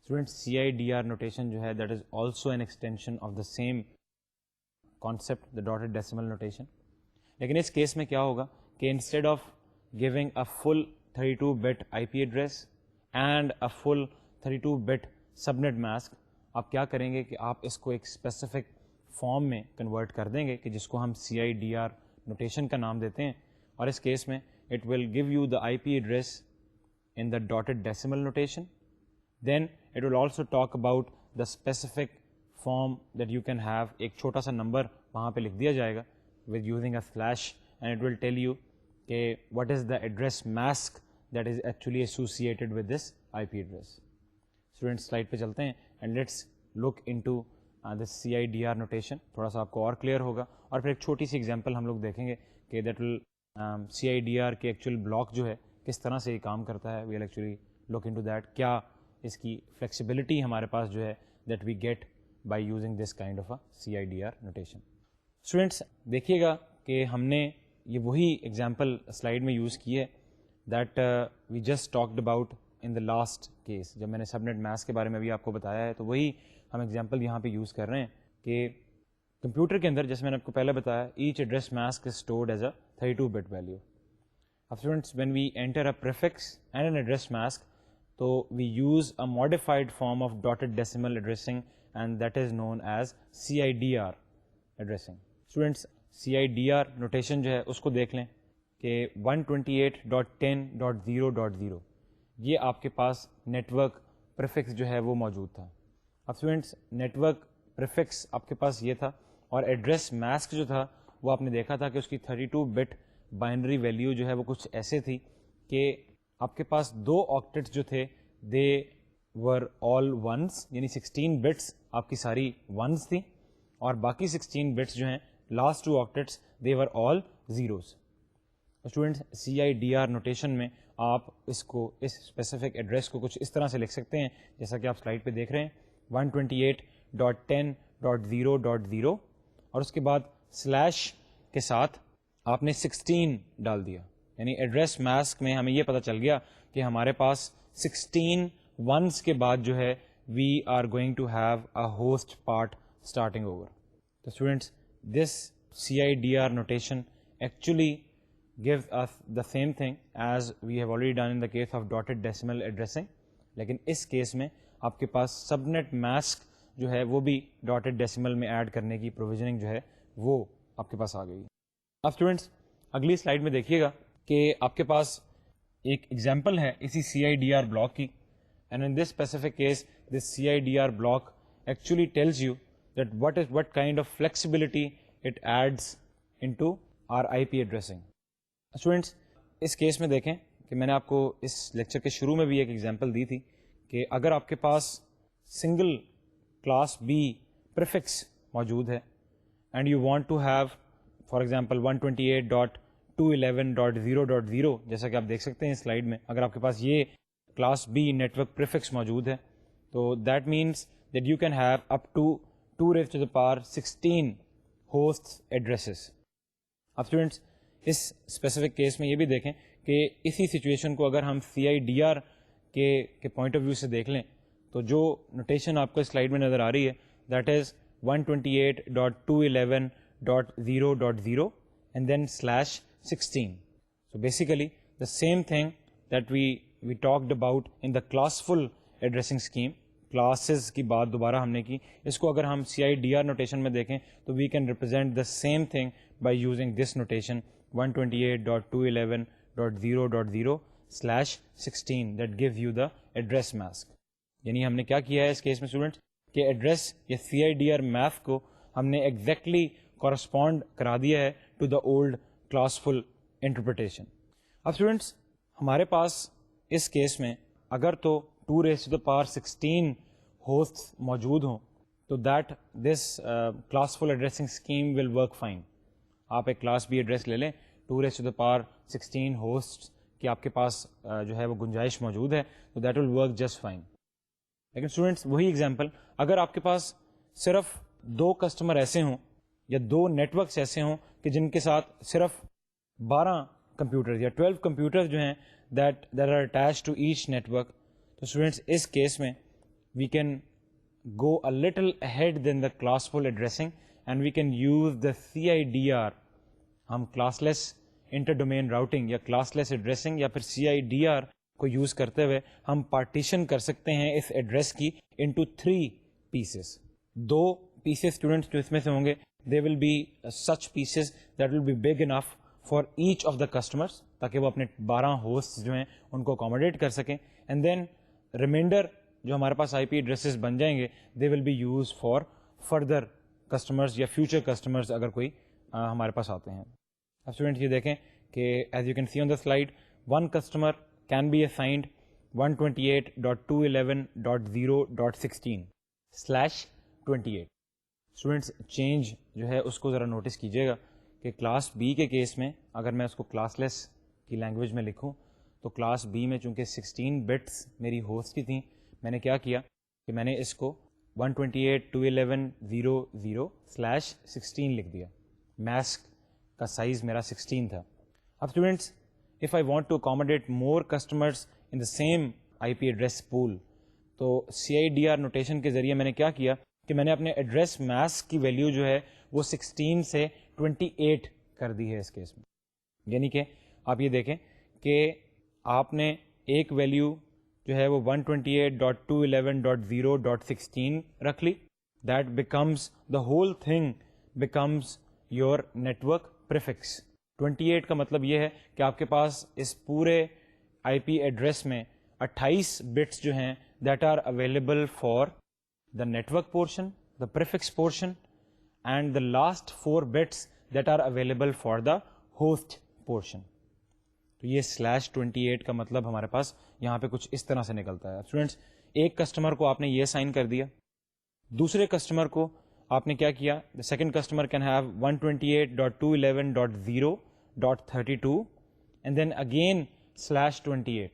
Students, CIDR notation جو ہے that is also an extension of the same concept, the dotted decimal notation. لیکن اس کیس میں کیا ہوگا کہ instead of giving a full 32 bit IP address and a full 32 bit subnet mask, آپ کیا کریں گے کہ آپ اس کو ایک specific فارم میں کنورٹ کر دیں گے کہ جس کو ہم CIDR notation کا نام دیتے ہیں, اور اس کیس میں it will give you the IP address in the dotted decimal notation. Then it will also talk about the specific form that you can have, ایک چھوٹا سا نمبر وہاں پہ لکھ دیا جائے گا with using a slash, and it will tell you کہ what is the address mask that is actually associated with this آئی پی ایڈریس. اسٹوڈنٹ سلائڈ پہ چلتے ہیں and let's look into this C I D R notation, تھوڑا سا آپ کو اور کلیئر ہوگا, اور پھر ایک چھوٹی سی ایگزامپل ہم لوگ دیکھیں گے کہ that will C I D R کے ایکچوئل بلاک جو ہے کس طرح سے یہ کام کرتا ہے. We will actually look into that, کیا اس کی فلیکسیبلٹی ہمارے پاس جو ہے that we get by using this kind of a C I D R notation. Students دیکھیے گا کہ ہم نے یہ وہی ایگزامپل سلائڈ میں یوز کی ہے that we just talked about in the last case. جب میں نے سب نیٹ میتھس کے بارے میں بھی آپ کو بتایا ہے تو وہی ہم ایگزامپل یہاں پہ یوز کر رہے ہیں کہ کمپیوٹر کے اندر, جیسے میں نے آپ کو پہلے بتایا, each address mask is stored as a 32 bit value. اب students when we enter a prefix and an address mask, تو we use a modified form of dotted decimal addressing and that is known as C I D R addressing. Students C I D R notation جو ہے اس کو دیکھ لیں کہ 128.10.0.0 یہ آپ کے پاس نیٹ ورک پریفکس جو ہے وہ موجود تھا. اب اسٹوڈنٹس نیٹ ورک پریفکس آپ کے پاس یہ تھا, اور ایڈریس ماسک جو تھا وہ آپ نے دیکھا تھا کہ اس کی 32 بٹ بائنری ویلیو جو ہے وہ کچھ ایسے تھی کہ آپ کے پاس 2 آکٹیٹس جو تھے دے ور آل ونس, یعنی 16 بٹس آپ کی ساری ونس تھی, اور باقی 16 بٹس جو ہیں last 2 octets they were all zeros. Students C I D R notation میں آپ اس کو, اس اسپیسیفک ایڈریس کو کچھ اس طرح سے لکھ سکتے ہیں جیسا کہ آپ سلائڈ پہ دیکھ رہے ہیں, 128.10.0.0, اور اس کے بعد سلیش کے ساتھ آپ نے 16 ڈال دیا. یعنی ایڈریس ماسک میں ہمیں یہ پتہ چل گیا کہ ہمارے پاس 16 ونس کے بعد جو ہے we are going to have a host part starting over. تو students this C I D R notation actually gives us the same thing as we have already done in the case of dotted decimal addressing, لیکن اس کیس میں آپ کے پاس سب نیٹ ماسک جو ہے وہ بھی ڈاٹڈ ڈیسیمل میں ایڈ کرنے کی پروویژننگ جو ہے وہ آپ کے پاس آ گئی. اب اسٹوڈنٹس اگلی سلائڈ میں دیکھیے گا کہ آپ کے پاس ایک ایگزامپل ہے اسی C I D R block کی, and in this specific case this C I D R block actually tells you that what kind of flexibility it adds into our IP addressing. Students اس کیس میں دیکھیں کہ میں نے آپ کو اس لیکچر کے شروع میں بھی ایک ایگزامپل دی تھی کہ اگر آپ کے پاس سنگل کلاس بی پریفکس موجود ہے and you want to have for example 128.211.0.0, جیسا کہ آپ دیکھ سکتے ہیں سلائڈ میں, اگر آپ کے پاس یہ کلاس بی نیٹورک پریفکس موجود ہے تو that means that you can have up to 2^16 host addresses. اب اسٹوڈینٹس اس اسپیسیفک کیس میں یہ بھی دیکھیں کہ اسی سچویشن کو اگر ہم سی آئی ڈی آر کے پوائنٹ آف ویو سے دیکھ لیں تو جو نوٹیشن آپ کو سلائڈ میں نظر آ رہی ہے that is 128.211.0.0 and then /16. So basically the same thing that we talked about in the classful addressing scheme. Classes کی بات دوبارہ ہم نے کی, اس کو اگر ہم C I D R notation میں دیکھیں تو we can represent the same thing by using this notation 128.211.0.0/16 that gave you the address mask. یعنی ہم نے کیا کیا ہے اس کیس میں اسٹوڈنٹس کہ ایڈریس یا C I D R map کو ہم نے ایگزیکٹلی کورسپونڈ کرا دیا ہے to the old classful interpretation. اب اسٹوڈنٹس ہمارے پاس اس کیس میں اگر تو 2^16 ہوسٹ موجود ہوں تو that this classful addressing scheme will work fine. آپ ایک کلاس بی ایڈریس لے لیں 2^16 ہوسٹ کی آپ کے پاس جو ہے وہ گنجائش موجود ہے تو that will work just fine. لیکن اسٹوڈنٹس وہی ایگزامپل اگر آپ کے پاس صرف 2 کسٹمر ایسے ہوں یا 2 نیٹورکس ایسے ہوں کہ جن کے ساتھ صرف 12 کمپیوٹر یا 12 کمپیوٹر جو ہیں that are attach to each network, تو اسٹوڈنٹس اس کیس میں we can go a little ahead than the classful addressing and we can use the C I D R. ہم classless inter domain routing یا کلاس لیس ایڈریسنگ یا پھر سی آئی ڈی آر کو یوز کرتے ہوئے ہم پارٹیشن کر سکتے ہیں اس ایڈریس کی انٹو 3 پیسز. 2 پیسز اسٹوڈنٹس جو اس میں سے ہوں گے they will be such pieces that will be big enough for each of the customers, تاکہ وہ اپنے 12 ہوسٹ جو ہیں ان کو اکوموڈیٹ کر سکیں. اینڈ دین ریمائنڈر جو ہمارے پاس آئی پی ایڈریسز بن جائیں گے they will be use for further customers یا فیوچر کسٹمرز اگر کوئی ہمارے پاس آتے ہیں. اب اسٹوڈنٹ یہ دیکھیں کہ as you can see on the slide, one customer can be assigned 128.211.0.16/28. Students change جو ہے اس کو ذرا نوٹس کیجیے گا کہ کلاس بی کے کیس میں اگر میں اس کو کلاس لیس کی لینگویج میں لکھوں تو کلاس بی میں چونکہ 16 بٹس میری ہوسٹ کی تھیں, میں نے کیا کیا کہ میں نے اس کو 128.211.0.0/16 لکھ دیا. ماسک کا سائز میرا 16 تھا. اب students if I want to accommodate more customers in the same IP address pool, تو CIDR نوٹیشن کے ذریعے میں نے کیا کیا کہ میں نے اپنے ایڈریس ماسک کی ویلیو جو ہے وہ 16 سے 28 کر دی ہے اس کیس میں. یعنی کہ آپ یہ دیکھیں کہ آپ نے ایک ویلیو جو ہے وہ 128.211.0.16 رکھ لی. That becomes the whole thing becomes your network prefix. 28 کا مطلب یہ ہے کہ آپ کے پاس اس پورے آئی پی ایڈریس میں 28 بٹس جو ہیں that are available for the network portion, the prefix portion, and the last 4 bits that are available for the host portion. تو یہ /28 کا مطلب ہمارے پاس یہاں پہ کچھ اس طرح سے نکلتا ہے. اسٹوڈینٹس ایک کسٹمر کو آپ نے یہ سائن کر دیا, دوسرے کسٹمر کو آپ نے کیا کیا, the second customer can have 128.211.0.32 and then again /28.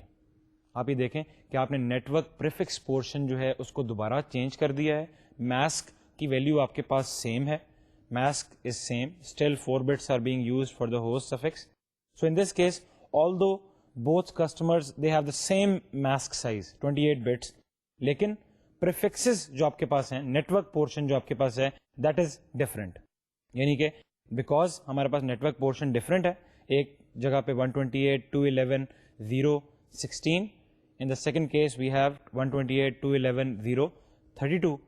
آپ یہ دیکھیں کہ آپ نے نیٹورک پریفکس پورشن جو ہے اس کو دوبارہ چینج کر دیا ہے. ماسک کی ویلیو آپ کے پاس سیم ہے, mask is same, still 4 bits are being used for the host suffix. So in this case although both customers they have the same mask size 28 bits, لیکن prefixes جو آپ کے پاس ہیں, نیٹورک پورشن جو آپ کے پاس ہے, that is different. یعنی کہ بیکاز ہمارے پاس نیٹورک پورشن ڈفرینٹ ہے, ایک جگہ پہ 128.211.0.16, in the second case we have 128.211.0.32.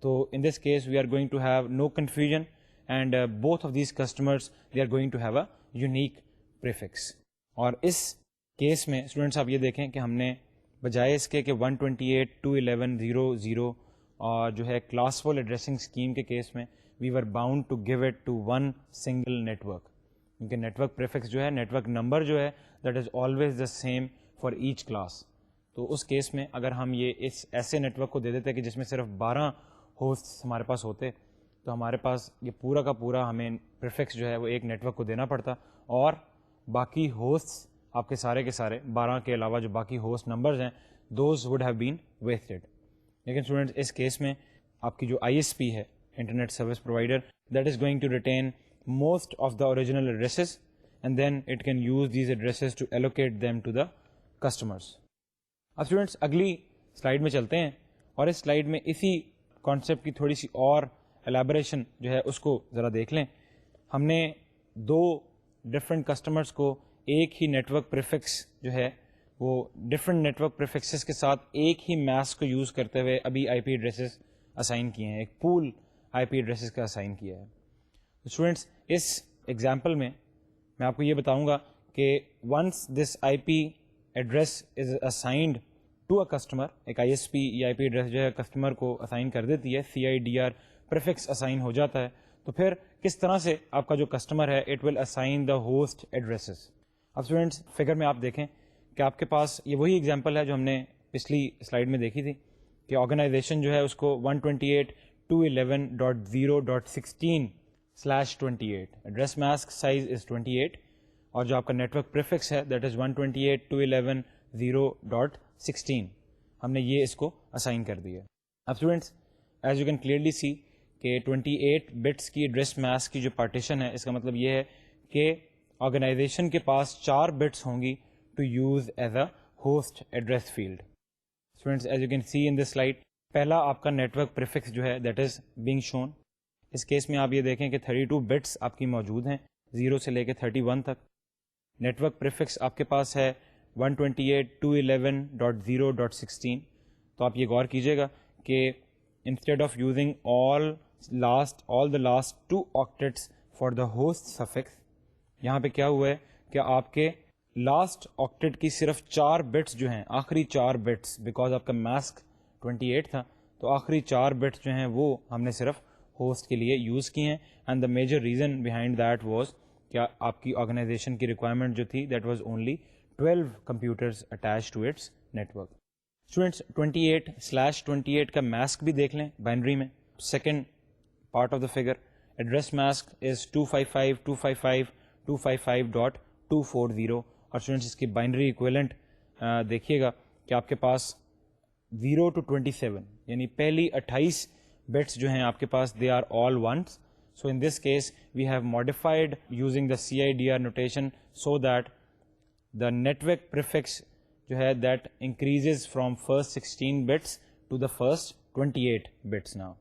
So in this case we are going to have no confusion and both of these customers they are going to have a unique prefix. اور اس کیس میں اسٹوڈنٹس آپ یہ دیکھیں کہ ہم نے بجائے اس کے کہ 128.211.0.0 اور جو ہے کلاس فل ایڈریسنگ اسکیم کے کیس میں we were bound to give it to one single network, کیونکہ نیٹورک پریفکس جو ہے, نیٹورک نمبر جو ہے that is always the same for each class. تو اس کیس میں اگر ہم یہ اس ایسے نیٹورک کو دے دیتے کہ جس میں صرف 12 ہوسٹ ہمارے پاس ہوتے تو ہمارے پاس یہ پورا کا پورا ہمیں پریفکس جو ہے وہ ایک نیٹورک کو دینا پڑتا اور باقی ہوسٹ آپ کے سارے 12 کے علاوہ جو باقی ہوسٹ نمبرز ہیں those would have been wasted. لیکن اسٹوڈنٹس اس کیس میں آپ کی جو آئی ایس پی ہے, internet service provider, that is going to retain most of the original addresses and then it can use these addresses to allocate them to the customers. اب اسٹوڈنٹس اگلی سلائڈ میں چلتے ہیں اور اس سلائڈ میں اسی کانسیپٹ کی تھوڑی سی اور ایلیبریشن جو ہے اس کو ذرا دیکھ لیں. ہم نے 2 ڈفرینٹ کسٹمرس کو ایک ہی نیٹورک پریفکس جو ہے وہ ڈفرینٹ نیٹورک پریفکسز کے ساتھ ایک ہی ماسک کو یوز کرتے ہوئے ابھی آئی پی ایڈریسز اسائن کیے ہیں, ایک پول آئی پی ایڈریسز کا اسائن کیا ہے. اسٹوڈینٹس اس ایگزامپل میں آپ کو یہ بتاؤں گا کہ once this I P address is assigned to a customer, ایک آئی ایس پی یا آئی پی ایڈریس جو ہے کسٹمر کو اسائن کر دیتی ہے, CIDR پریفکس اسائن ہو جاتا ہے, تو پھر کس طرح سے آپ کا جو کسٹمر ہے it will assign the host addresses. اب اسٹوڈینٹس فگر میں آپ دیکھیں کہ آپ کے پاس یہ وہی ایگزامپل ہے جو ہم نے پچھلی سلائڈ میں دیکھی تھی کہ آرگنائزیشن جو ہے اس کو 128.211.0.16/28, ایڈریس ماسک سائز از 28 اور جو آپ کا نیٹورک پریفکس ہے دیٹ از 128.211.0.16, ہم نے یہ اس کو اسائن کر دیا. اب students as you can clearly see کہ 28 بٹس کی ایڈریس ماسک کی جو پارٹیشن ہے اس کا مطلب یہ ہے کہ آرگنائزیشن کے پاس 4 بٹس ہوں گی to use as a host address field. Students as you can see in this slide, پہلا آپ کا نیٹورک پریفکس جو ہے دیٹ از بینگ شون. اس کیس میں آپ یہ دیکھیں کہ 32 بٹس آپ کی موجود ہیں 0 سے لے کے 31 تک. نیٹورک پریفکس آپ کے پاس ہے 128.211.0.16. تو آپ یہ غور کیجیے گا کہ instead of using all the last 2 octets for the host suffix, یہاں پہ کیا ہوا ہے کہ آپ کے لاسٹ آکٹیٹ کی صرف 4 بٹس جو ہیں, آخری 4 بٹس, بیکاز آپ کا ماسک 28 تھا تو آخری 4 بٹس جو ہیں وہ ہم نے صرف ہوسٹ کے لیے یوز کی ہیں. And the major reason behind that was کیا آپ کی آرگنائزیشن کی ریکوائرمنٹ جو تھی that was only 12 computers attached to its network. Students 28/28 کا ماسک بھی دیکھ لیں بائنری میں. Second part of the figure address mask is 255.255.255.240 اور اسٹوڈینٹس اس کی بائنری ایکویلنٹ دیکھیے گا کہ آپ کے پاس 0 to 27 یعنی پہلی 28 بٹس جو ہیں آپ کے پاس they are all ones. So in this case we have modified using the CIDR notation so that the network prefix جو ہے that increases from first 16 bits to the first 28 bits now.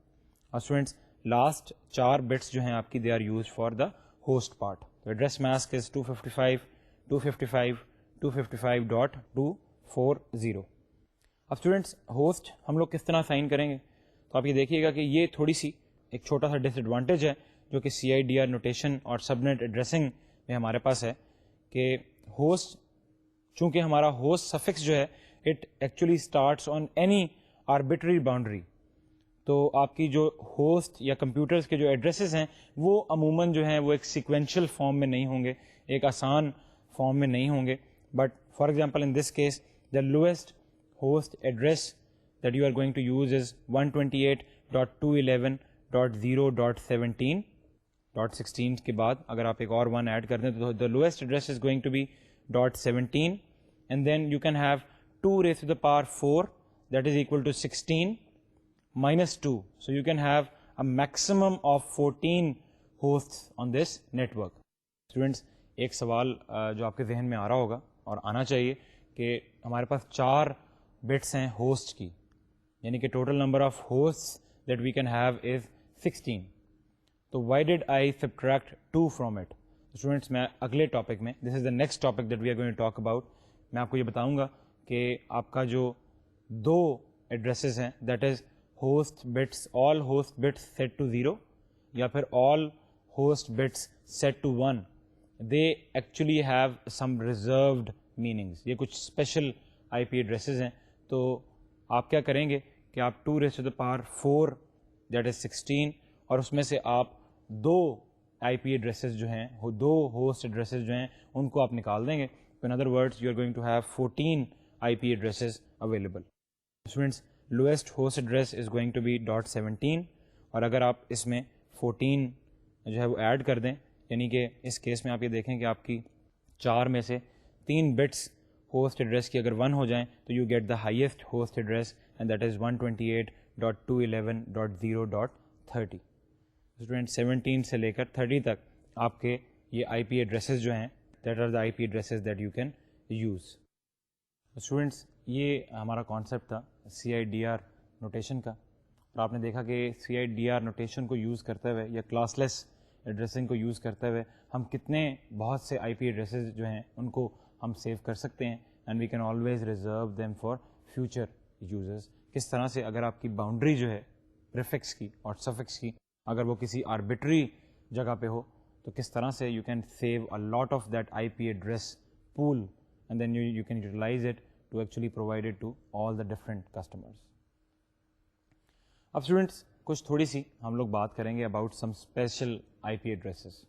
اور اسٹوڈینٹس لاسٹ 4 بٹس جو ہیں آپ کی they are used for the host part. تو ایڈریس ماسک از 255.255.240. اب اسٹوڈینٹس ہوسٹ ہم لوگ کس طرح سائن کریں گے؟ تو آپ یہ دیکھیے گا کہ یہ تھوڑی سی ایک چھوٹا سا ڈس ایڈوانٹیج ہے جو کہ CIDR نوٹیشن اور سب نیٹ ایڈریسنگ میں ہمارے پاس ہے کہ ہوسٹ چونکہ ہمارا ہوسٹ سفکس جو ہے it actually starts on any arbitrary boundary. تو آپ کی جو ہوسٹ یا کمپیوٹرز کے جو ایڈریسز ہیں وہ عموماً جو ہیں وہ ایک سیکوینشل فارم میں نہیں ہوں گے, ایک آسان فارم میں نہیں ہوں گے. But for example in this case the lowest host address that you are going to use is 128.211.0.17.16 کے بعد اگر آپ ایک اور 1 ایڈ کر دیں تو the lowest address is going to be .17 and then you can have 2 raised to the power 4 that is equal to 16 minus 2. So you can have a maximum of 14 hosts on this network. Students, ایک سوال جو آپ کے ذہن میں آ رہا ہوگا اور آنا چاہیے کہ ہمارے پاس 4 بٹس ہیں ہوسٹ کی, یعنی کہ total number of host that we can have is 16. تو why did I subtract 2 from it? Students میں اگلے ٹاپک میں this is the next topic that we are going to talk about. میں آپ کو یہ بتاؤں گا کہ آپ کا جو 2 ایڈریسز ہیں that is host bits all host bits set to 0 یا پھر all host bits set to 1 they actually have some reserved meanings. یہ کچھ اسپیشل IP ایڈریسز ہیں. تو آپ کیا کریں گے کہ آپ 2 raised to the power 4 that is 16 اور اس میں سے آپ 2 IP ایڈریسز جو ہیں 2 ہوسٹ ایڈریسز جو ہیں ان کو آپ نکال دیں گے. In other words, you are going to have 14 IP addresses available. Students, lowest host address is going to be .17 اور اگر آپ اس میں 14 جو ہے وہ ایڈ کر دیں یعنی کہ اس کیس میں آپ یہ دیکھیں کہ آپ کی 4 میں سے 3 بٹس ہوسٹ ایڈریس کی اگر 1 ہو جائیں تو you get the highest host address and that is 128.211.0.30. Students, 17 سے لے کر 30 تک آپ کے یہ IP ایڈریسز جو ہیں that are the IP addresses that you can use. Students, یہ ہمارا کانسیپٹ تھا CIDR نوٹیشن کا اور آپ نے دیکھا کہ CIDR نوٹیشن کو یوز کرتے ہوئے یا کلاس لیس ایڈریسنگ کو یوز کرتے ہوئے ہم کتنے بہت سے IP ایڈریسز جو ہیں ان کو ہم سیو کر سکتے ہیں and we can always reserve them for future users. کس طرح سے اگر آپ کی باؤنڈری جو ہے پریفکس کی اور سفکس کی اگر وہ کسی آربیٹری جگہ پہ ہو تو کس طرح سے you can save a lot of that IP address pool and then you can utilize it to actually provide it to all the different customers. اب اسٹوڈنٹس کچھ تھوڑی سی ہم لوگ بات کریں گے about some special IP addresses.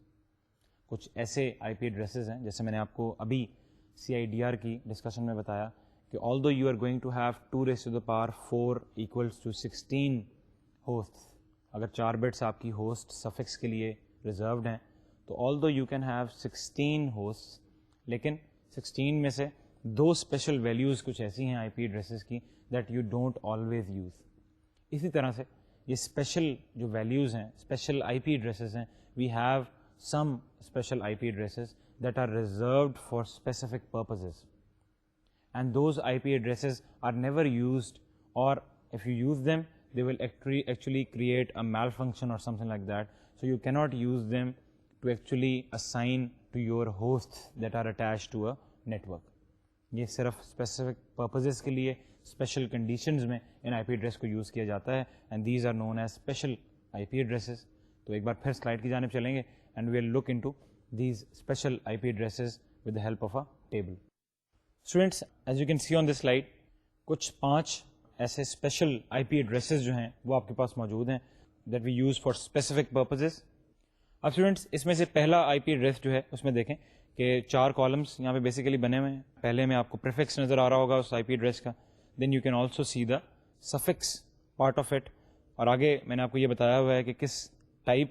کچھ ایسے IP ایڈریسز ہیں جیسے میں نے آپ کو ابھی CIDR کی ڈسکشن میں بتایا کہ although you are going to have 2 raised to the power 4 equals to 16 hosts, اگر 4 بٹس آپ کی ہوسٹ سفکس کے لیے ریزروڈ ہیں تو although you can have 16 hosts لیکن 16 میں سے 2 اسپیشل ویلیوز کچھ ایسی ہیں IP ایڈریسز کی that you don't always use. اسی طرح سے یہ اسپیشل جو ویلیوز ہیں اسپیشل IP ایڈریسز ہیں we have some special IP addresses that are reserved for specific purposes and those IP addresses are never used or if you use them they will actually create a malfunction or something like that. So you cannot use them to actually assign to your hosts that are attached to a network. یہ صرف اسپیسیفک پرپزز کے لیے اسپیشل کنڈیشنز میں ان IP ایڈریس کو یوز کیا جاتا ہے and these are known as special IP addresses. تو ایک بار پھر سلائڈ کی جانب چلیں گے and we will look into these special IP addresses with the help of a table. Students as you can see on this slide کچھ 5 ایسے اسپیشل آئی پی ایڈریسز جو ہیں وہ آپ کے پاس موجود ہیں that we use for specific purposes. اب اسٹوڈنٹس اس میں سے پہلا آئی پی ایڈریس جو ہے اس میں دیکھیں کہ 4 کالمس یہاں پہ بیسیکلی بنے ہوئے ہیں. پہلے میں آپ کو پریفکس نظر آ رہا ہوگا اس آئی پی ایڈریس کا, then you can also see the suffix part of it, اور آگے میں نے آپ کو یہ بتایا ہوا ہے کہ کس ٹائپ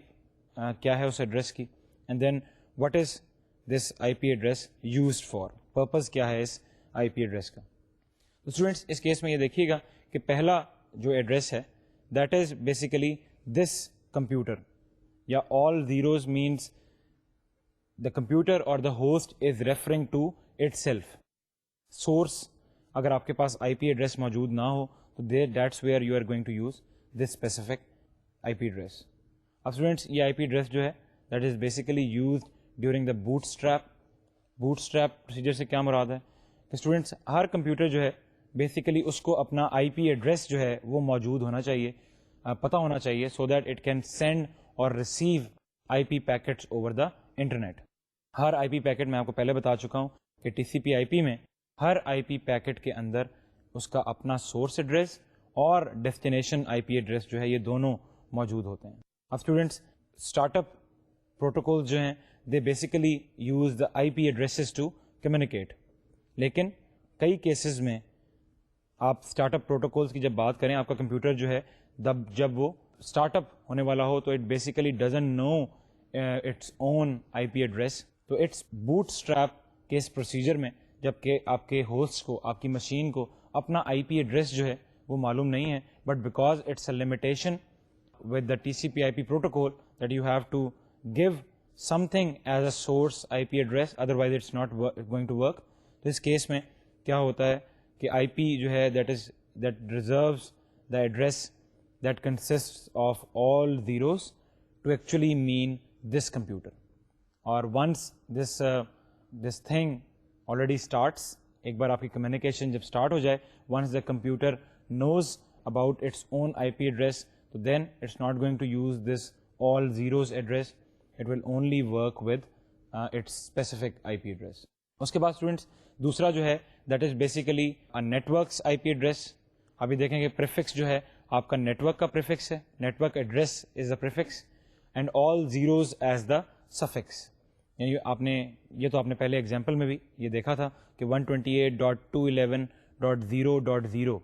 کیا ہے اس ایڈریس کی, and then what is this I P address used for, purpose کیا ہے اس آئی پی ایڈریس کا. تو اسٹوڈنٹس اس کیس میں یہ دیکھیے گا کہ پہلا جو ایڈریس ہے that is basically this computer, یا all zeros means the computer اور the host is referring to itself. Source اگر آپ کے پاس آئی پی ایڈریس موجود نہ ہو تو that's where you are going to use this specific I P address. اب اسٹوڈنٹس یہ آئی پی ایڈریس جو ہے that is basically used during the bootstrap. Bootstrap procedure سے کیا مراد ہے کہ اسٹوڈنٹس ہر کمپیوٹر جو ہے بیسیکلی اس کو اپنا آئی پی ایڈریس جو ہے وہ موجود ہونا چاہیے, پتہ ہونا چاہیے, so that it can send اور receive I P packets over the internet. ہر آئی پی پیکٹ میں آپ کو پہلے بتا چکا ہوں کہ ٹی سی پی آئی پی میں ہر آئی پی پیکٹ کے اندر اس کا اپنا سورس ایڈریس اور ڈیسٹینیشن آئی پی ایڈریس جو ہے یہ دونوں موجود ہوتے ہیں. اب اسٹوڈنٹس اسٹارٹ اپ پروٹوکول جو ہیں they basically use the I P addresses to communicate, لیکن کئی کیسز میں آپ اسٹارٹ اپ پروٹوکولس کی جب بات کریں, آپ کا کمپیوٹر جو ہے جب وہ اسٹارٹ اپ ہونے والا ہو تو it basically doesn't know its own I P address. تو اٹس بوٹ اسٹریپ کے اس پروسیجر میں جب کہ آپ کے ہوسٹ کو, آپ کی مشین کو اپنا آئی پی ایڈریس جو ہے وہ معلوم نہیں ہے, but because it's a limitation with the T C P I P protocol that you have to give something as a source I P address, otherwise it's not going to work. تو اس کیس میں کیا ہوتا ہے کہ آئی پی جو ہے that reserves the address that consist of all zeros to actually mean this computer. اور once this thing already starts, ایک بار آپ کی کمیونیکیشن جب اسٹارٹ ہو جائے, once the computer knows about its own I P address, تو then it's not going to use this all zeros address, it will only work with its specific I P address. اس کے بعد اسٹوڈنٹس دوسرا جو ہے that is basically networks I P address. ابھی دیکھیں کہ پریفکس جو ہے آپ کا نیٹورک کا پریفکس ہے, network address is a prefix, and all zeros as the suffix. یعنی یہ تو آپ نے پہلے ایگزامپل میں بھی یہ دیکھا تھا کہ 128.211.0.0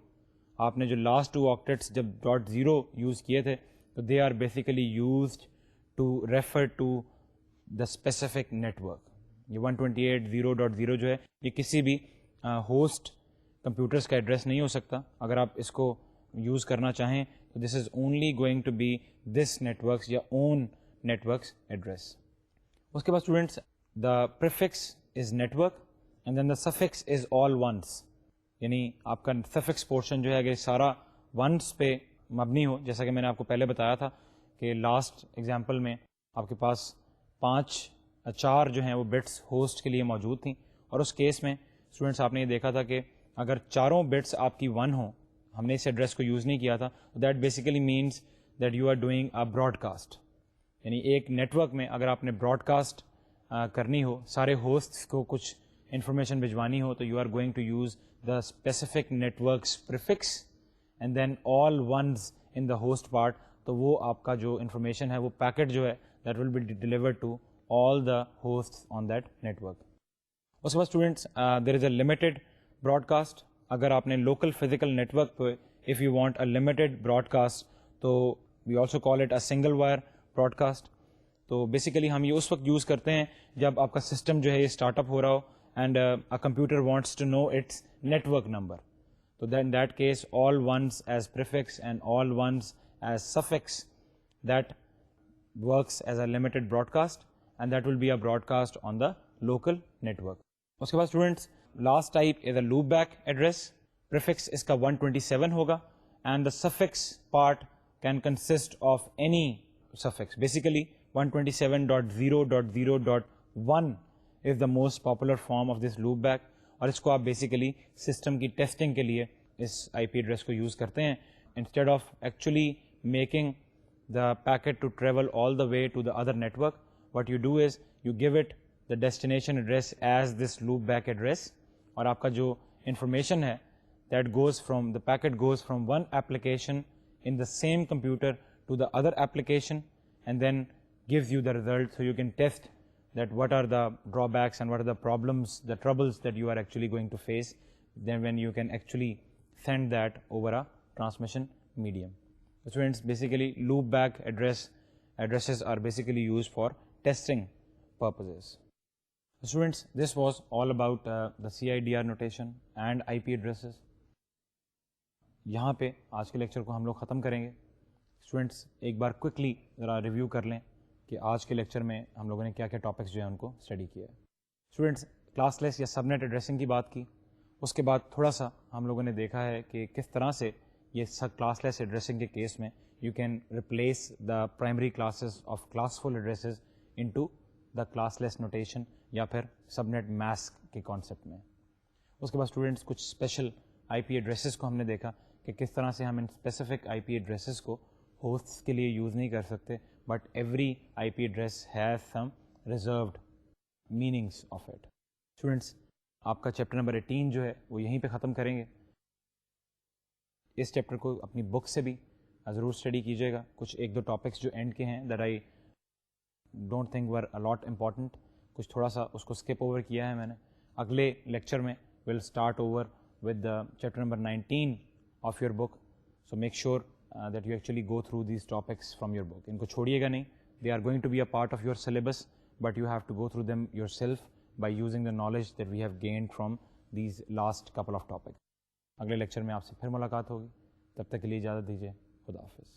آپ نے جو لاسٹ 2 آکٹیٹس جب .0 یوز کیے تھے تو they are basically used to refer to the specific network. یہ 128.0.0 جو ہے یہ کسی بھی ہوسٹ کمپیوٹرس کا ایڈریس نہیں ہو سکتا. اگر آپ اس کو یوز کرنا چاہیں تو this is only going to be this networks یا اون نیٹورکس ایڈریس. اس کے بعد students the prefix is network and then the suffix is all ones. یعنی آپ کا سفکس پورشن جو ہے اگر سارا ونس پہ مبنی ہو, جیسا کہ میں نے آپ کو پہلے بتایا تھا کہ لاسٹ ایگزامپل میں آپ کے پاس 4 جو ہیں وہ بٹس ہوسٹ کے لیے موجود تھیں, اور اس کیس میں اسٹوڈنٹس آپ نے یہ دیکھا تھا کہ اگر چاروں بٹس آپ کی 1 ہوں, ہم نے اس ایڈریس کو یوز نہیں کیا تھا, that basically means that you are doing a broadcast. یعنی ایک نیٹ ورک میں اگر آپ نے براڈ کاسٹ کرنی ہو, سارے ہوسٹس کو کچھ انفارمیشن بھجوانی ہو, تو you are going to use the specific networks prefix and then all ones in the host part. تو وہ آپ کا جو انفارمیشن ہے وہ پیکٹ جو ہے that will be delivered to all the host on that network. اس کے بعد students there is a limited broadcast. اگر آپ نے لوکل فزیکل نیٹورک پہ if you want a limited broadcast تو we also call it a single wire broadcast. تو بیسیکلی ہم یہ اس وقت یوز کرتے ہیں جب آپ کا سسٹم جو ہے یہ اسٹارٹ اپ ہو رہا ہو and a computer wants to know its network number. تو then that case all ones as prefix and all ones as suffix that works as a limited broadcast and that will be a broadcast on the local network. اس کے بعد students last type is a loopback address. Prefix اس کا 127 ہوگا and the suffix part can consist of any suffix. Basically 127.0.0.1 is the most popular form of this loopback, اور اس کو آپ بیسیکلی سسٹم کی ٹیسٹنگ کے لیے اس آئی پی ایڈریس کو یوز کرتے ہیں. Instead of actually making the packet to travel all the way to the other network, what you do is you give it the destination address as this loopback address, اور آپ کا جو انفارمیشن ہے that goes from, the packet goes from one application in the same computer to the other application, and then gives you the result, so you can test that what are the drawbacks and what are the problems, the troubles that you are actually going to face, then when you can actually send that over a transmission medium. Students, basically loopback addresses are basically used for testing purposes. Students, this was all about the CIDR notation and IP addresses. یہاں پہ آج کے لیکچر کو ہم لوگ ختم کریں گے. اسٹوڈنٹس ایک بار کوئکلی ذرا ریویو کر لیں کہ آج کے لیکچر میں ہم لوگوں نے کیا کیا ٹاپکس جو ہیں ان کو اسٹڈی کیا ہے. اسٹوڈنٹس, کلاس لیس یا سب نیٹ ایڈریسنگ کی بات کی, اس کے بعد تھوڑا سا ہم لوگوں نے دیکھا ہے کہ کس طرح سے یہ سب کلاس لیس ایڈریسنگ کے کیس میں you can replace the primary classes of کلاسفل addresses into the class less notation یا پھر سب نیٹ ماسک کے کانسیپٹ میں. اس کے بعد اسٹوڈنٹس کچھ اسپیشل آئی پی ایڈریسز کو ہم نے دیکھا کہ کس طرح سے ہم in specific I P addresses کو ہوسٹس کے لیے یوز نہیں کر سکتے, but every I P address has some reserved meanings of it. Students, آپ کا چیپٹر نمبر 18 جو ہے وہ یہیں پہ ختم کریں گے. اس چیپٹر کو اپنی بک سے بھی ضرور اسٹڈی کیجیے گا. کچھ ایک دو ٹاپکس جو اینڈ کے ہیں that I don't think were allot important, کچھ تھوڑا سا اس کو اسکپ اوور کیا ہے میں نے. اگلے لیکچر میں will start over with the chapter number 19 of your book, so make sure that you actually go through these topics from your book. ان کو چھوڑیے گا نہیں, they are going to be a part of your syllabus, but you have to go through them yourself by using the knowledge that we have gained from these last couple of topics. اگلے لیکچر میں آپ سے پھر ملاقات ہوگی, تب تک کے لیے اجازت دیجیے. خدا حافظ.